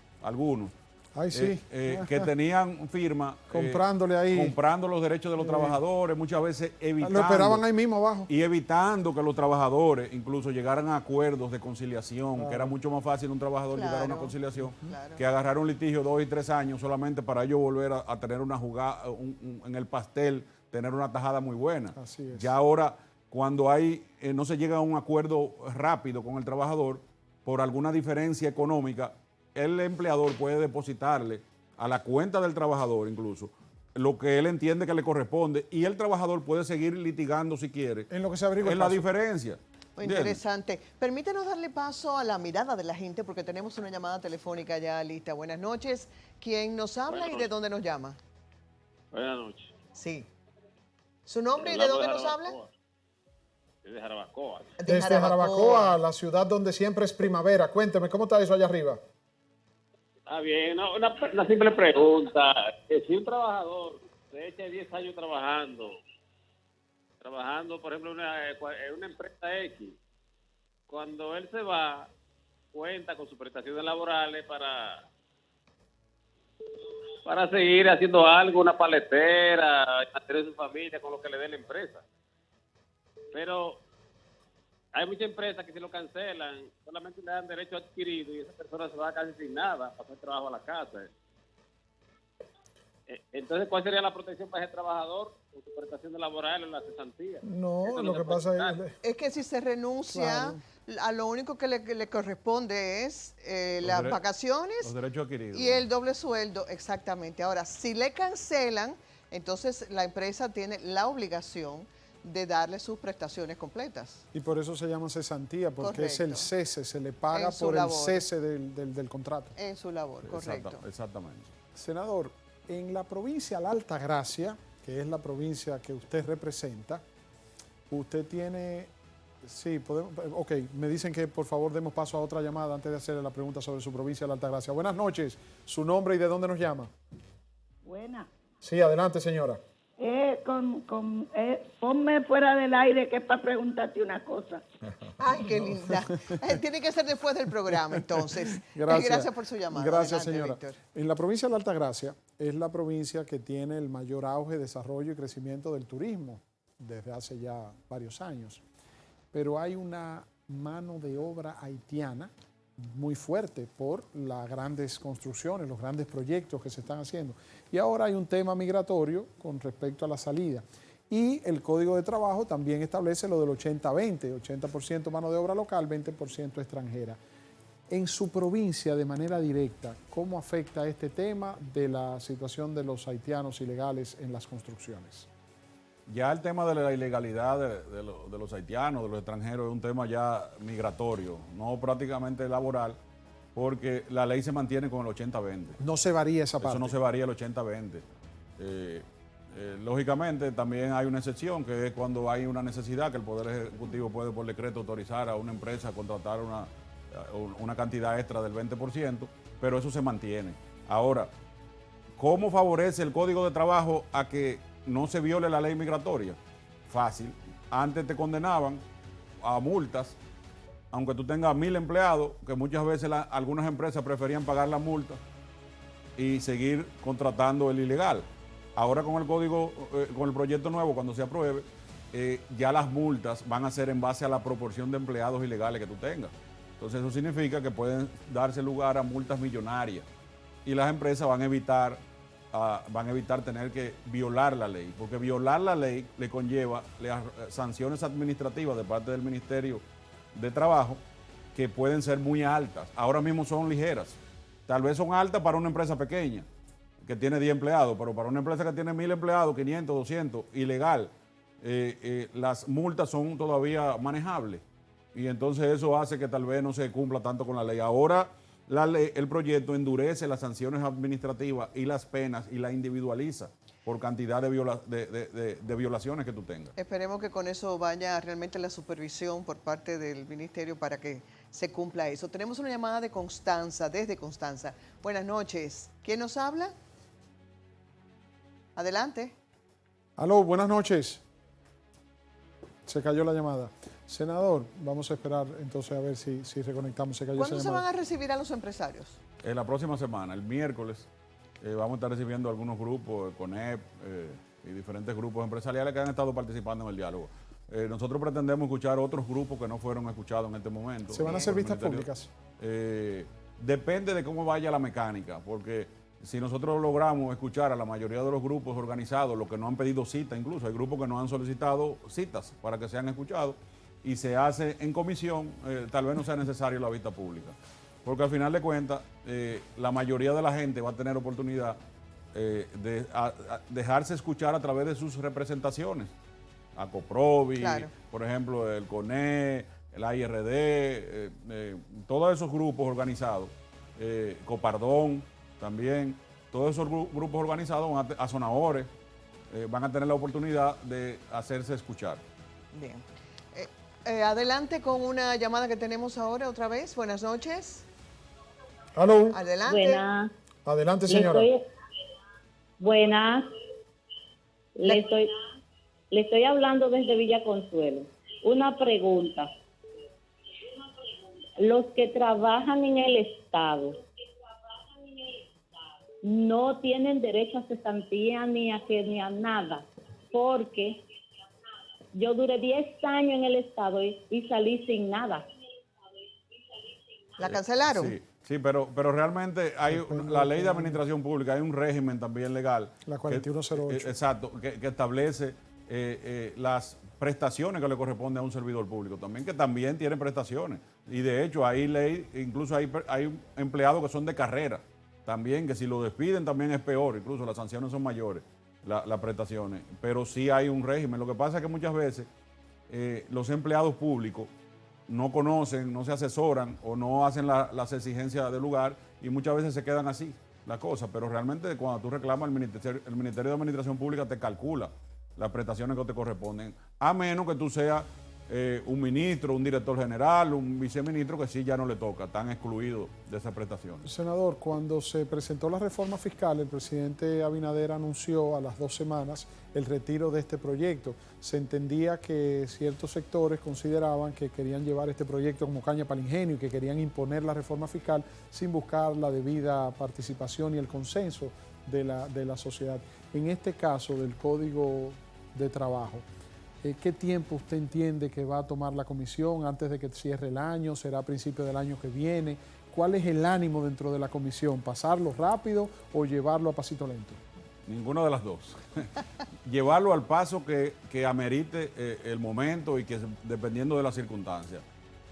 que tenían firma comprándole ahí, comprando los derechos de los trabajadores, muchas veces evitando, lo esperaban ahí mismo abajo, y evitando que los trabajadores incluso llegaran a acuerdos de conciliación, claro, que era mucho más fácil un trabajador llegar a una conciliación, claro, que agarrar un litigio 2 y 3 años solamente para ellos volver a tener una jugada en el pastel, tener una tajada muy buena. Así es. Ya ahora, cuando no se llega a un acuerdo rápido con el trabajador por alguna diferencia económica, el empleador puede depositarle a la cuenta del trabajador incluso lo que él entiende que le corresponde, y el trabajador puede seguir litigando si quiere en lo que se averigua en la diferencia. Interesante. Permítanos darle paso a la mirada de la gente porque tenemos una llamada telefónica ya lista. Buenas noches. ¿Quién nos habla y de dónde nos llama? Buenas noches. Sí. ¿Su nombre y de dónde nos habla? Desde Jarabacoa. Desde Jarabacoa, la ciudad donde siempre es primavera. Cuénteme, ¿cómo está eso allá arriba? Está bien, una simple pregunta. Si un trabajador se echa 10 años trabajando, por ejemplo, en una empresa X, cuando él se va, cuenta con sus prestaciones laborales para seguir haciendo algo, una paletera, mantener su familia con lo que le dé la empresa. Pero hay muchas empresas que si lo cancelan, solamente le dan derecho adquirido y esa persona se va casi sin nada para hacer trabajo a la casa. Entonces, ¿cuál sería la protección para ese trabajador con su prestación laboral en la cesantía? No, lo que pasa es que si se renuncia, claro, a lo único que le corresponde es las vacaciones, los derechos adquiridos, y el doble sueldo, exactamente. Ahora, si le cancelan, entonces la empresa tiene la obligación de darle sus prestaciones completas. Y por eso se llama cesantía, porque correcto, es el cese, se le paga por el cese del contrato. En su labor, correcto. Exactamente. Senador, en la provincia de la Altagracia, que es la provincia que usted representa, usted tiene... Sí, podemos... Ok, me dicen que por favor demos paso a otra llamada antes de hacerle la pregunta sobre su provincia de la Altagracia. Buenas noches, su nombre y de dónde nos llama. Buena. Sí, adelante, señora. Ponme fuera del aire que es para preguntarte una cosa. Ay, qué linda. Tiene que ser después del programa, entonces. Gracias por su llamada. Gracias, adelante, señora. Víctor. En la provincia de la Altagracia es la provincia que tiene el mayor auge, desarrollo y crecimiento del turismo desde hace ya varios años. Pero hay una mano de obra haitiana muy fuerte por las grandes construcciones, los grandes proyectos que se están haciendo. Y ahora hay un tema migratorio con respecto a la salida. Y el Código de Trabajo también establece lo del 80-20, 80% mano de obra local, 20% extranjera. En su provincia, de manera directa, ¿cómo afecta este tema de la situación de los haitianos ilegales en las construcciones? Ya el tema de la ilegalidad de los haitianos, de los extranjeros, es un tema ya migratorio, no prácticamente laboral, porque la ley se mantiene con el 80-20. No se varía esa parte. Eso no se varía el 80-20. Lógicamente, también hay una excepción, que es cuando hay una necesidad, que el Poder Ejecutivo puede por decreto autorizar a una empresa a contratar una cantidad extra del 20%, pero eso se mantiene. Ahora, ¿cómo favorece el Código de Trabajo a que no se viole la ley migratoria? Fácil. Antes te condenaban a multas, aunque tú tengas 1000 empleados, que muchas veces algunas empresas preferían pagar la multa y seguir contratando el ilegal. Ahora con el código, con el proyecto nuevo, cuando se apruebe, ya las multas van a ser en base a la proporción de empleados ilegales que tú tengas. Entonces eso significa que pueden darse lugar a multas millonarias y las empresas van a evitar tener que violar la ley, porque violar la ley le conlleva sanciones administrativas de parte del Ministerio de Trabajo que pueden ser muy altas. Ahora mismo son ligeras. Tal vez son altas para una empresa pequeña que tiene 10 empleados, pero para una empresa que tiene 1000 empleados, 500, 200, ilegal, las multas son todavía manejables. Y entonces eso hace que tal vez no se cumpla tanto con la ley. Ahora el proyecto endurece las sanciones administrativas y las penas y la individualiza por cantidad de violaciones que tú tengas. Esperemos que con eso vaya realmente la supervisión por parte del Ministerio para que se cumpla eso. Tenemos una llamada de Constanza, desde Constanza. Buenas noches. ¿Quién nos habla? Adelante. Aló, buenas noches. Se cayó la llamada. Senador, vamos a esperar entonces a ver si reconectamos. Se cayó esa ¿Cuándo se llamada. van a recibir a los empresarios? La próxima semana, el miércoles, vamos a estar recibiendo algunos grupos, CONEP y diferentes grupos empresariales que han estado participando en el diálogo. Nosotros pretendemos escuchar otros grupos que no fueron escuchados en este momento. ¿Se van a hacer vistas públicas? Depende de cómo vaya la mecánica, porque si nosotros logramos escuchar a la mayoría de los grupos organizados, los que no han pedido cita incluso, hay grupos que no han solicitado citas para que sean escuchados, y se hace en comisión, tal vez no sea necesario la vista pública. Porque al final de cuentas, la mayoría de la gente va a tener oportunidad de dejarse escuchar a través de sus representaciones. ACOPROVI, claro, por ejemplo, el CONE, el AIRD, todos esos grupos organizados, Copardón también, todos esos grupos organizados, a Zonahores, van a tener la oportunidad de hacerse escuchar. Bien. Adelante con una llamada que tenemos ahora otra vez. Buenas noches. Aló. Adelante. Buenas. Adelante, señora. Buenas. Le estoy hablando desde Villa Consuelo. Una pregunta. Los que trabajan en el Estado no tienen derecho a cesantía ni a nada, porque yo duré 10 años en el Estado y salí sin nada. ¿La cancelaron? Sí, pero realmente hay la ley de administración pública, hay un régimen también legal. La 4108. Exacto, que establece las prestaciones que le corresponden a un servidor público también, que también tienen prestaciones. Y de hecho hay ley, incluso hay empleados que son de carrera también, que si lo despiden también es peor, incluso las sanciones son mayores. Las prestaciones, pero sí hay un régimen. Lo que pasa es que muchas veces los empleados públicos no conocen, no se asesoran o no hacen las exigencias del lugar y muchas veces se quedan así las cosas, pero realmente cuando tú reclamas el Ministerio de Administración Pública te calcula las prestaciones que te corresponden, a menos que tú seas un ministro, un director general, un viceministro que sí ya no le toca, están excluidos de esas prestaciones. Senador, cuando se presentó la reforma fiscal, el presidente Abinader anunció a las 2 semanas el retiro de este proyecto. Se entendía que ciertos sectores consideraban que querían llevar este proyecto como caña para el ingenio y que querían imponer la reforma fiscal sin buscar la debida participación y el consenso de la sociedad. En este caso del Código de Trabajo, ¿qué tiempo usted entiende que va a tomar la comisión antes de que cierre el año? ¿Será a principios del año que viene? ¿Cuál es el ánimo dentro de la comisión? ¿Pasarlo rápido o llevarlo a pasito lento? Ninguna de las dos. Llevarlo al paso que amerite el momento y que dependiendo de las circunstancias.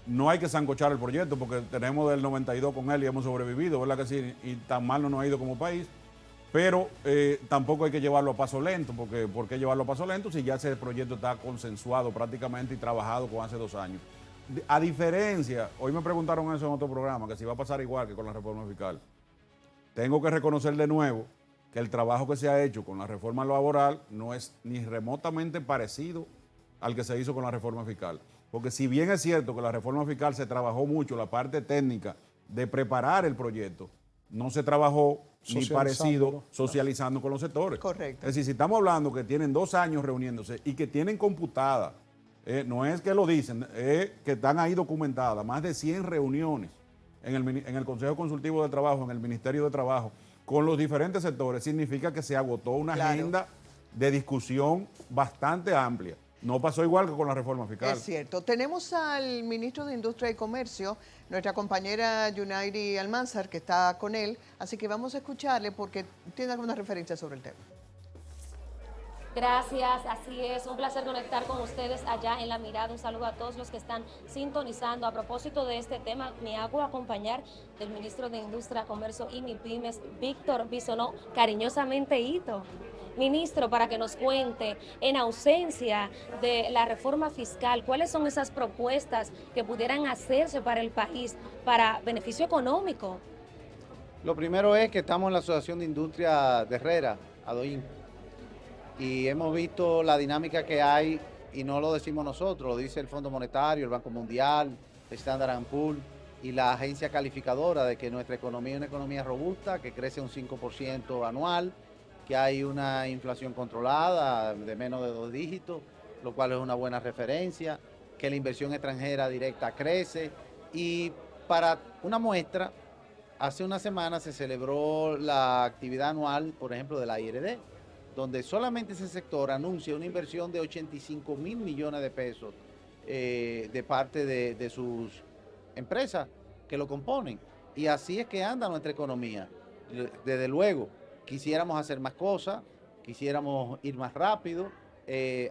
No hay que sancochar el proyecto porque tenemos del 92 con él y hemos sobrevivido, ¿verdad que sí? Y tan mal no nos ha ido como país. Pero tampoco hay que llevarlo a paso lento, porque ¿por qué llevarlo a paso lento si ya ese proyecto está consensuado prácticamente y trabajado con hace 2 años? A diferencia, hoy me preguntaron eso en otro programa, que si va a pasar igual que con la reforma fiscal. Tengo que reconocer de nuevo que el trabajo que se ha hecho con la reforma laboral no es ni remotamente parecido al que se hizo con la reforma fiscal. Porque si bien es cierto que la reforma fiscal se trabajó mucho la parte técnica de preparar el proyecto, no se trabajó ni parecido socializando con los sectores. Correcto. Es decir, si estamos hablando que tienen 2 años reuniéndose y que tienen computada, no es que lo dicen, es que están ahí documentadas, más de 100 reuniones en el Consejo Consultivo de Trabajo, en el Ministerio de Trabajo, con los diferentes sectores, significa que se agotó una agenda de discusión bastante amplia. No pasó igual que con la reforma fiscal. Es cierto. Tenemos al ministro de Industria y Comercio, nuestra compañera Yunairi Almanzar, que está con él, así que vamos a escucharle porque tiene alguna referencia sobre el tema. Gracias, así es, un placer conectar con ustedes allá en La Mirada. Un saludo a todos los que están sintonizando. A propósito de este tema, me hago acompañar del ministro de Industria, Comercio y MIPYMES, Víctor Bisonó, cariñosamente Hito. Ministro, para que nos cuente, en ausencia de la reforma fiscal, ¿cuáles son esas propuestas que pudieran hacerse para el país para beneficio económico? Lo primero es que estamos en la Asociación de Industria de Herrera, ADOIN, y hemos visto la dinámica que hay, y no lo decimos nosotros, lo dice el Fondo Monetario, el Banco Mundial, Standard & Poor's y la agencia calificadora de que nuestra economía es una economía robusta, que crece un 5% anual, que hay una inflación controlada de menos de 2 dígitos, lo cual es una buena referencia, que la inversión extranjera directa crece. Y para una muestra, hace una semana se celebró la actividad anual, por ejemplo, de la IRD, donde solamente ese sector anuncia una inversión de 85 mil millones de pesos de parte de sus empresas que lo componen. Y así es que anda nuestra economía. Desde luego, quisiéramos hacer más cosas, quisiéramos ir más rápido,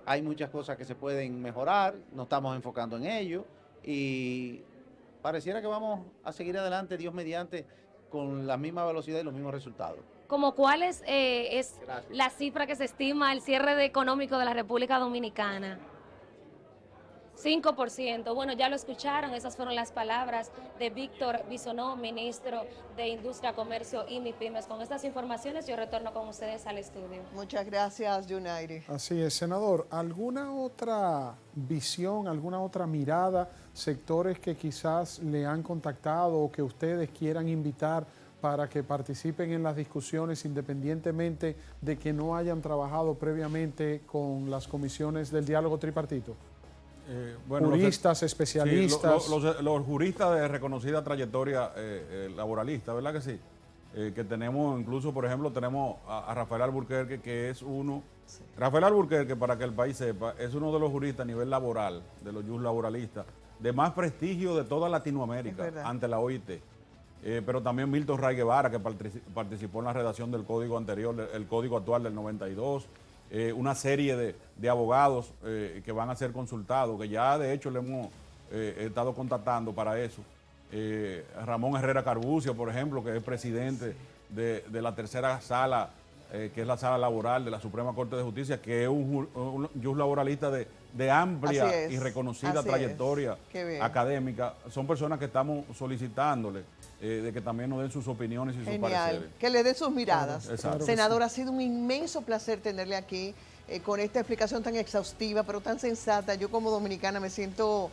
hay muchas cosas que se pueden mejorar, nos estamos enfocando en ello y pareciera que vamos a seguir adelante, Dios mediante, con la misma velocidad y los mismos resultados. ¿Como cuál es la cifra que se estima el cierre económico de la República Dominicana? 5%. Bueno, ya lo escucharon, esas fueron las palabras de Víctor Bisonó, ministro de Industria, Comercio y MIPYMES. Con estas informaciones yo retorno con ustedes al estudio. Muchas gracias, Yunairi. Así es, senador. ¿Alguna otra visión, alguna otra mirada, sectores que quizás le han contactado o que ustedes quieran invitar para que participen en las discusiones independientemente de que no hayan trabajado previamente con las comisiones del diálogo tripartito? Juristas, especialistas. Sí, los juristas de reconocida trayectoria laboralista, ¿verdad que sí? Que tenemos, incluso, por ejemplo, tenemos a Rafael Alburquerque, que es uno. Sí. Rafael Alburquerque, para que el país sepa, es uno de los juristas a nivel laboral, de los jus laboralistas, de más prestigio de toda Latinoamérica ante la OIT. Pero también Milton Ray Guevara, que participó en la redacción del código anterior, el código actual del 92. Una serie de abogados que van a ser consultados, que ya de hecho le hemos estado contactando para eso. Ramón Herrera Carbucio, por ejemplo, que es presidente de la tercera sala, que es la sala laboral de la Suprema Corte de Justicia, que es un jus laboralista de amplia y reconocida trayectoria académica. Son personas que estamos solicitándole de que también nos den sus opiniones y sus pareceres. Que le den sus miradas. Exacto. Senador, ha sido un inmenso placer tenerle aquí con esta explicación tan exhaustiva, pero tan sensata. Yo como dominicana me siento,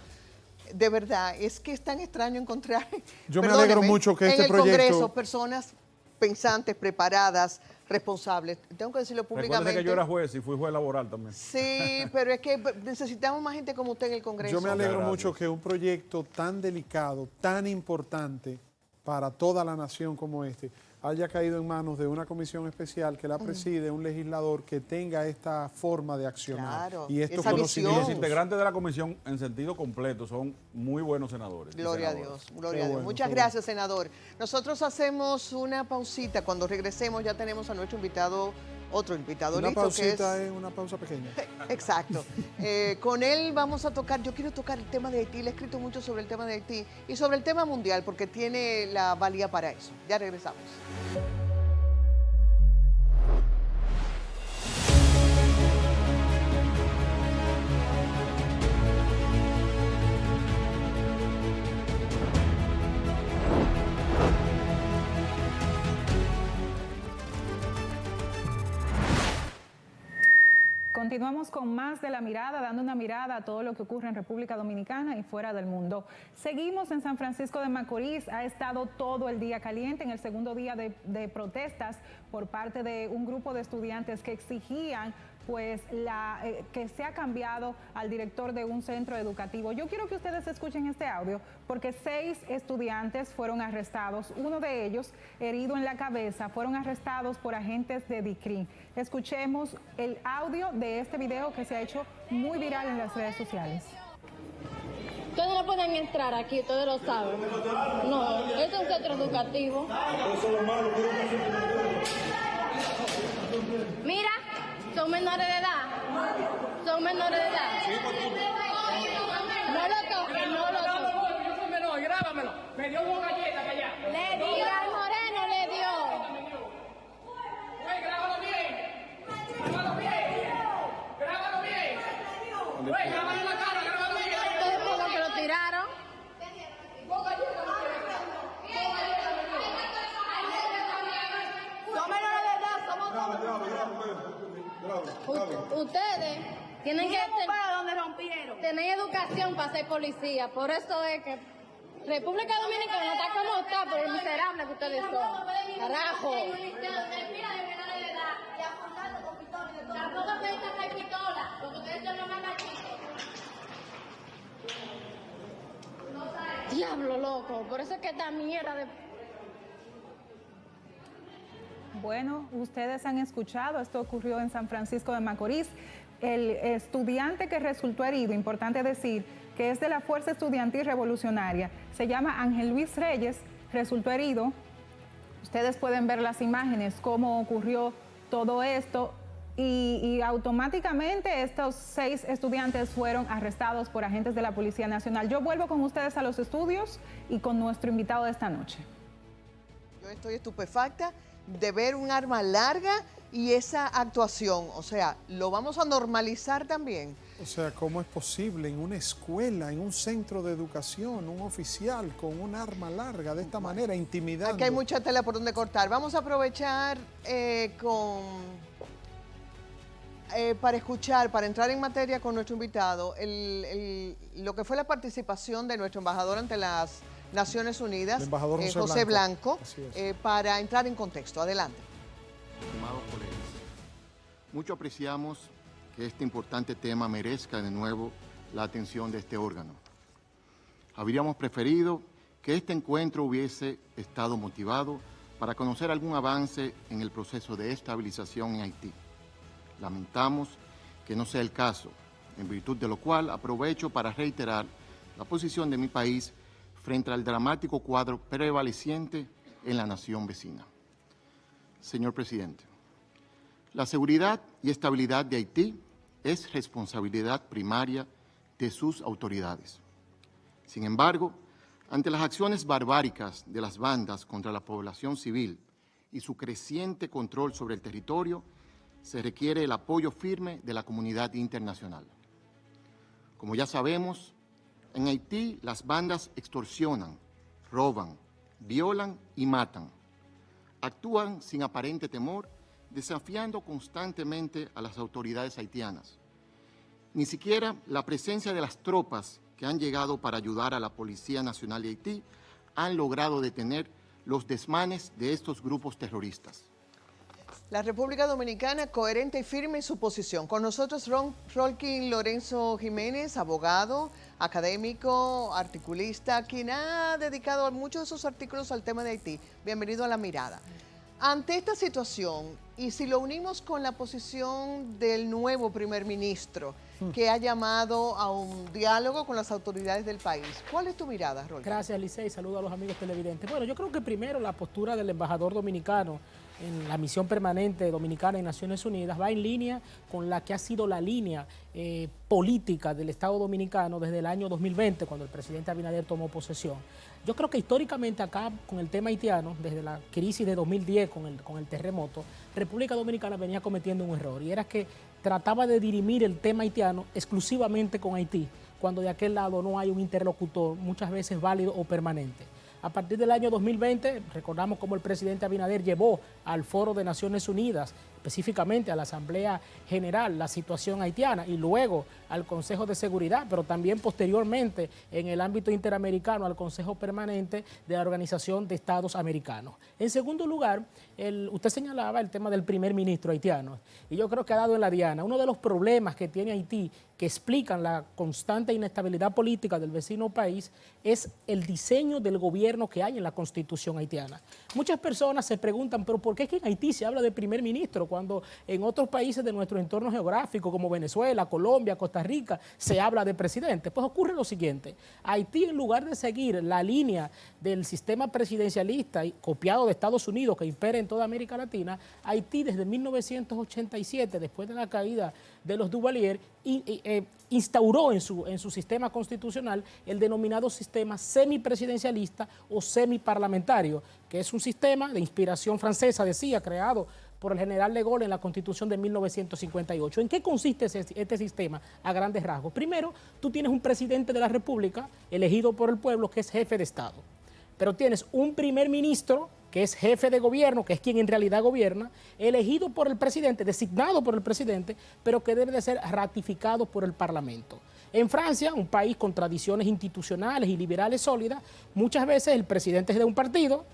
de verdad, es que es tan extraño encontrar, yo me alegro mucho que este proyecto... en el Congreso, personas pensantes, preparadas, responsables. Tengo que decirlo públicamente. Recuerde que yo era juez y fui juez laboral también. Sí, pero es que necesitamos más gente como usted en el Congreso. Yo me alegro mucho que un proyecto tan delicado, tan importante para toda la nación como este, haya caído en manos de una comisión especial que la preside un legislador que tenga esta forma de accionar. Claro, y estos conocimientos. Los integrantes de la comisión en sentido completo son muy buenos senadores. Gloria a Dios, gloria a Dios. Muchas gracias, senador. Nosotros hacemos una pausita. Cuando regresemos ya tenemos a nuestro invitado, otro invitado una listo. Pausita es una pausa pequeña. Exacto. Con él vamos a tocar, yo quiero tocar el tema de Haití, le he escrito mucho sobre el tema de Haití y sobre el tema mundial porque tiene la valía para eso. Ya regresamos. Continuamos con más de La Mirada, dando una mirada a todo lo que ocurre en República Dominicana y fuera del mundo. Seguimos en San Francisco de Macorís, ha estado todo el día caliente en el segundo día de protestas por parte de un grupo de estudiantes que exigían pues que se ha cambiado al director de un centro educativo. Yo quiero que ustedes escuchen este audio porque 6 estudiantes fueron arrestados, uno de ellos herido en la cabeza, fueron arrestados por agentes de DICRIN. Escuchemos el audio de este video que se ha hecho muy viral en las redes sociales. Ustedes no pueden entrar aquí, ustedes lo saben. No, este es un centro educativo. Mira, son menores de edad. Son menores de edad. No lo toquen, no lo toquen. Grábamelo. Me dio una galleta para allá. Le dio al moreno, le dio. Grábalo bien. Grábalo bien. Grábalo bien. Grábalo en la cara, grábalo bien. Ustedes por lo que lo tiraron. Son menores de edad, somos todos. Ustedes tienen que tener educación para ser policía. Por eso es que República Dominicana está como está por el miserable que ustedes son. Carajo. Diablo, loco. Por eso es que esta mierda de... Bueno, ustedes han escuchado, esto ocurrió en San Francisco de Macorís. El estudiante que resultó herido, importante decir, que es de la Fuerza Estudiantil Revolucionaria, se llama Ángel Luis Reyes, resultó herido. Ustedes pueden ver las imágenes, cómo ocurrió todo esto, y automáticamente estos 6 estudiantes fueron arrestados por agentes de la Policía Nacional. Yo vuelvo con ustedes a los estudios y con nuestro invitado de esta noche. Yo estoy estupefacta de ver un arma larga y esa actuación, o sea, ¿lo vamos a normalizar también? O sea, ¿cómo es posible en una escuela, en un centro de educación, un oficial con un arma larga de esta manera, intimidando? Aquí hay mucha tela por donde cortar. Vamos a aprovechar para escuchar, para entrar en materia con nuestro invitado, lo que fue la participación de nuestro embajador ante las Naciones Unidas, embajador José Blanco, para entrar en contexto. Adelante. Estimados colegas, mucho apreciamos que este importante tema merezca de nuevo la atención de este órgano. Habríamos preferido que este encuentro hubiese estado motivado para conocer algún avance en el proceso de estabilización en Haití. Lamentamos que no sea el caso, en virtud de lo cual aprovecho para reiterar la posición de mi país frente al dramático cuadro prevaleciente en la nación vecina. Señor presidente, la seguridad y estabilidad de Haití es responsabilidad primaria de sus autoridades. Sin embargo, ante las acciones barbáricas de las bandas contra la población civil y su creciente control sobre el territorio, se requiere el apoyo firme de la comunidad internacional. Como ya sabemos, en Haití las bandas extorsionan, roban, violan y matan. Actúan sin aparente temor, desafiando constantemente a las autoridades haitianas. Ni siquiera la presencia de las tropas que han llegado para ayudar a la Policía Nacional de Haití han logrado detener los desmanes de estos grupos terroristas. La República Dominicana coherente y firme en su posición. Con nosotros Rolkin Lorenzo Jiménez, abogado, académico, articulista, quien ha dedicado muchos de sus artículos al tema de Haití. Bienvenido a La Mirada. Ante esta situación, y si lo unimos con la posición del nuevo primer ministro, que ha llamado a un diálogo con las autoridades del país, ¿cuál es tu mirada, Rolkin? Gracias, Licey. Saludos a los amigos televidentes. Bueno, yo creo que primero la postura del embajador dominicano en la misión permanente dominicana en Naciones Unidas va en línea con la que ha sido la línea política del Estado dominicano desde el año 2020, cuando el presidente Abinader tomó posesión. Yo creo que históricamente acá, con el tema haitiano, desde la crisis de 2010 con el terremoto, República Dominicana venía cometiendo un error, y era que trataba de dirimir el tema haitiano exclusivamente con Haití, cuando de aquel lado no hay un interlocutor muchas veces válido o permanente. A partir del año 2020, recordamos cómo el presidente Abinader llevó al Foro de Naciones Unidas, específicamente a la Asamblea General, la situación haitiana, y luego al Consejo de Seguridad, pero también posteriormente en el ámbito interamericano al Consejo Permanente de la Organización de Estados Americanos. En segundo lugar, usted señalaba el tema del primer ministro haitiano, y yo creo que ha dado en la diana. Uno de los problemas que tiene Haití, que explican la constante inestabilidad política del vecino país, es el diseño del gobierno que hay en la Constitución haitiana. Muchas personas se preguntan, pero ¿por qué es que en Haití se habla de primer ministro cuando en otros países de nuestro entorno geográfico, como Venezuela, Colombia, Costa Rica, se habla de presidente? Pues ocurre lo siguiente: Haití, en lugar de seguir la línea del sistema presidencialista copiado de Estados Unidos que impera en toda América Latina, Haití desde 1987, después de la caída de los Duvalier, instauró en su sistema constitucional el denominado sistema semipresidencialista o semiparlamentario, que es un sistema de inspiración francesa, decía, creado por el general de Gaulle en la Constitución de 1958. ¿En qué consiste este sistema a grandes rasgos? Primero, tú tienes un presidente de la República elegido por el pueblo, que es jefe de Estado, pero tienes un primer ministro que es jefe de gobierno, que es quien en realidad gobierna, elegido por el presidente, designado por el presidente, pero que debe de ser ratificado por el Parlamento. En Francia, un país con tradiciones institucionales y liberales sólidas, muchas veces el presidente es de un partido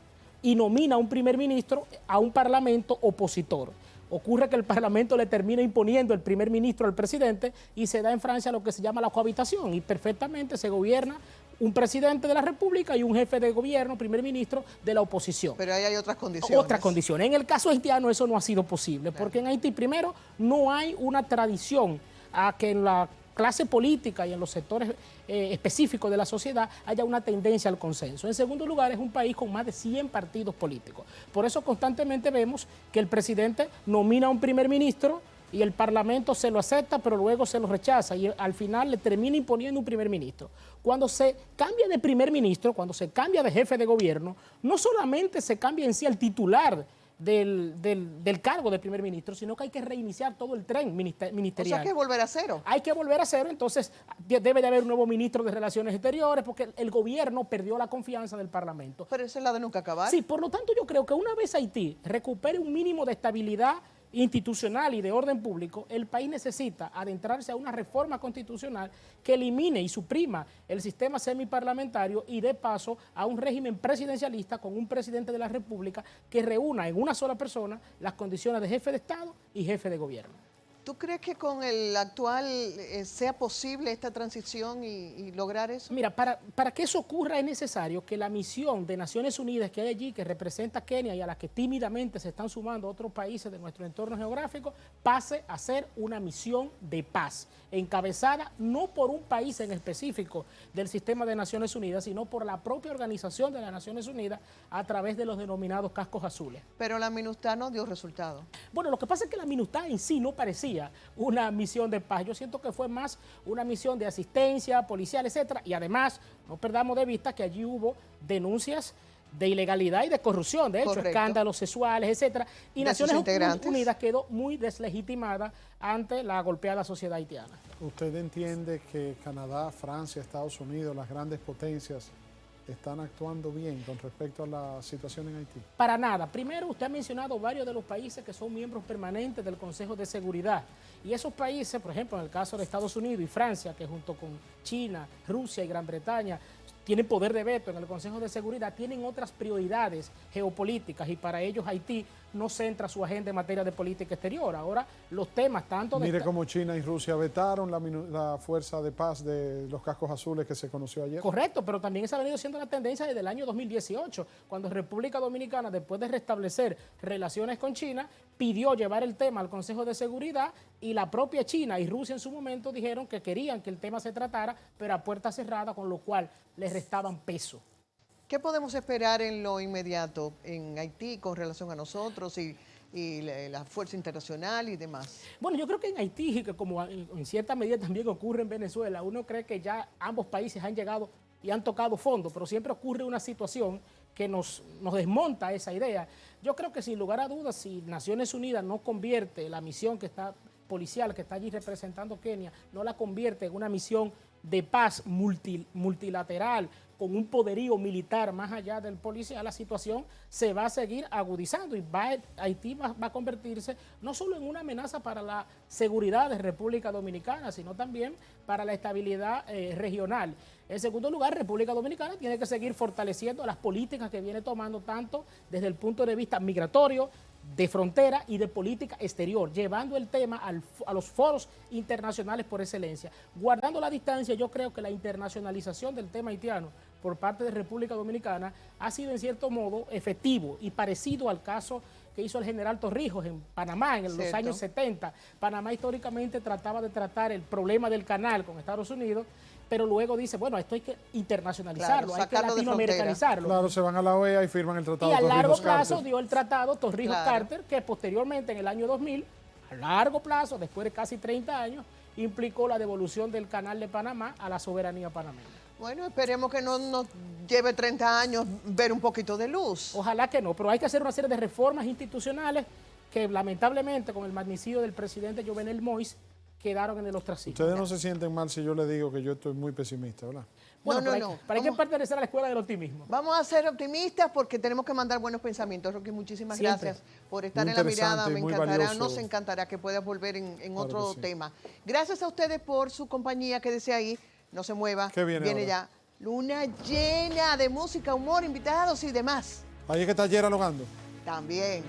y nomina a un primer ministro a un parlamento opositor. Ocurre que el Parlamento le termina imponiendo el primer ministro al presidente y se da en Francia lo que se llama la cohabitación y perfectamente se gobierna un presidente de la República y un jefe de gobierno, primer ministro, de la oposición. Pero ahí hay otras condiciones. Otras condiciones. En el caso haitiano eso no ha sido posible, porque en Haití primero no hay una tradición a que en la clase política y en los sectores específicos de la sociedad haya una tendencia al consenso. En segundo lugar, es un país con más de 100 partidos políticos. Por eso constantemente vemos que el presidente nomina a un primer ministro y el Parlamento se lo acepta, pero luego se lo rechaza y al final le termina imponiendo un primer ministro. Cuando se cambia de primer ministro, cuando se cambia de jefe de gobierno, no solamente se cambia en sí el titular del cargo de primer ministro, sino que hay que reiniciar todo el tren ministerial. O sea, hay que volver a cero. Hay que volver a cero, entonces debe de haber un nuevo ministro de Relaciones Exteriores porque el gobierno perdió la confianza del Parlamento. Pero esa es la de nunca acabar. Sí, por lo tanto yo creo que una vez Haití recupere un mínimo de estabilidad institucional y de orden público, el país necesita adentrarse a una reforma constitucional que elimine y suprima el sistema semiparlamentario y dé paso a un régimen presidencialista con un presidente de la República que reúna en una sola persona las condiciones de jefe de Estado y jefe de gobierno. ¿Tú crees que con el actual sea posible esta transición y lograr eso? Mira, para que eso ocurra es necesario que la misión de Naciones Unidas que hay allí, que representa a Kenia y a la que tímidamente se están sumando otros países de nuestro entorno geográfico, pase a ser una misión de paz, encabezada no por un país en específico del sistema de Naciones Unidas, sino por la propia organización de las Naciones Unidas a través de los denominados cascos azules. Pero la MINUSTAH no dio resultado. Bueno, lo que pasa es que la MINUSTAH en sí no parecía una misión de paz. Yo siento que fue más una misión de asistencia policial, etcétera, y además no perdamos de vista que allí hubo denuncias de ilegalidad y de corrupción, de hecho, Correcto. escándalos sexuales, etcétera, y De Naciones sus integrantes. Unidas quedó muy deslegitimada ante la golpeada sociedad haitiana. ¿Usted entiende que Canadá, Francia, Estados Unidos, las grandes potencias, están actuando bien con respecto a la situación en Haití? Para nada. Primero, usted ha mencionado varios de los países que son miembros permanentes del Consejo de Seguridad. Y esos países, por ejemplo, en el caso de Estados Unidos y Francia, que junto con China, Rusia y Gran Bretaña tienen poder de veto en el Consejo de Seguridad, tienen otras prioridades geopolíticas y para ellos Haití no centra su agenda en materia de política exterior. Ahora, los temas tanto de... Mire cómo China y Rusia vetaron la fuerza de paz de los cascos azules que se conoció ayer. Correcto, pero también esa ha venido siendo la tendencia desde el año 2018, cuando República Dominicana, después de restablecer relaciones con China, pidió llevar el tema al Consejo de Seguridad y la propia China y Rusia en su momento dijeron que querían que el tema se tratara, pero a puerta cerrada, con lo cual les restaban peso. ¿Qué podemos esperar en lo inmediato en Haití con relación a nosotros y la fuerza internacional y demás? Bueno, yo creo que en Haití, que como en cierta medida también ocurre en Venezuela, uno cree que ya ambos países han llegado y han tocado fondo, pero siempre ocurre una situación que nos desmonta esa idea. Yo creo que sin lugar a dudas, si Naciones Unidas no convierte la misión que está policial, que está allí representando Kenia, no la convierte en una misión de paz multilateral, con un poderío militar más allá del policial, la situación se va a seguir agudizando y Haití va a convertirse no solo en una amenaza para la seguridad de República Dominicana, sino también para la estabilidad regional. En segundo lugar, República Dominicana tiene que seguir fortaleciendo las políticas que viene tomando tanto desde el punto de vista migratorio, de frontera y de política exterior, llevando el tema a los foros internacionales por excelencia. Guardando la distancia, yo creo que la internacionalización del tema haitiano por parte de República Dominicana ha sido en cierto modo efectivo y parecido al caso que hizo el general Torrijos en Panamá en los años 70. Panamá históricamente trataba de tratar el problema del canal con Estados Unidos, pero luego dice, bueno, esto hay que internacionalizarlo, claro, hay que latinoamericanizarlo. Claro, se van a la OEA y firman el tratado. Y a largo plazo Torrijos-Carter. dio el tratado Torrijos-Carter, que posteriormente en el año 2000, a largo plazo, después de casi 30 años, implicó la devolución del canal de Panamá a la soberanía panameña. Bueno, esperemos que no nos lleve 30 años ver un poquito de luz. Ojalá que no, pero hay que hacer una serie de reformas institucionales que lamentablemente con el magnicidio del presidente Jovenel Moïse quedaron en el ostracismo. Ustedes no se sienten mal si yo les digo que yo estoy muy pesimista, ¿verdad? Bueno, No. Pero hay que pertenecer a la escuela del optimismo. Vamos a ser optimistas porque tenemos que mandar buenos pensamientos. Roque, muchísimas Siempre. gracias por estar Muy en La Mirada. interesante y Me muy encantará, valioso. nos encantará que puedas volver en Claro otro que sí. tema. Gracias a ustedes por su compañía. Quédese ahí, no se mueva. ¿Qué viene ahora? ya luna llena de música, humor, invitados y demás. Ahí es que está Yera logando. También.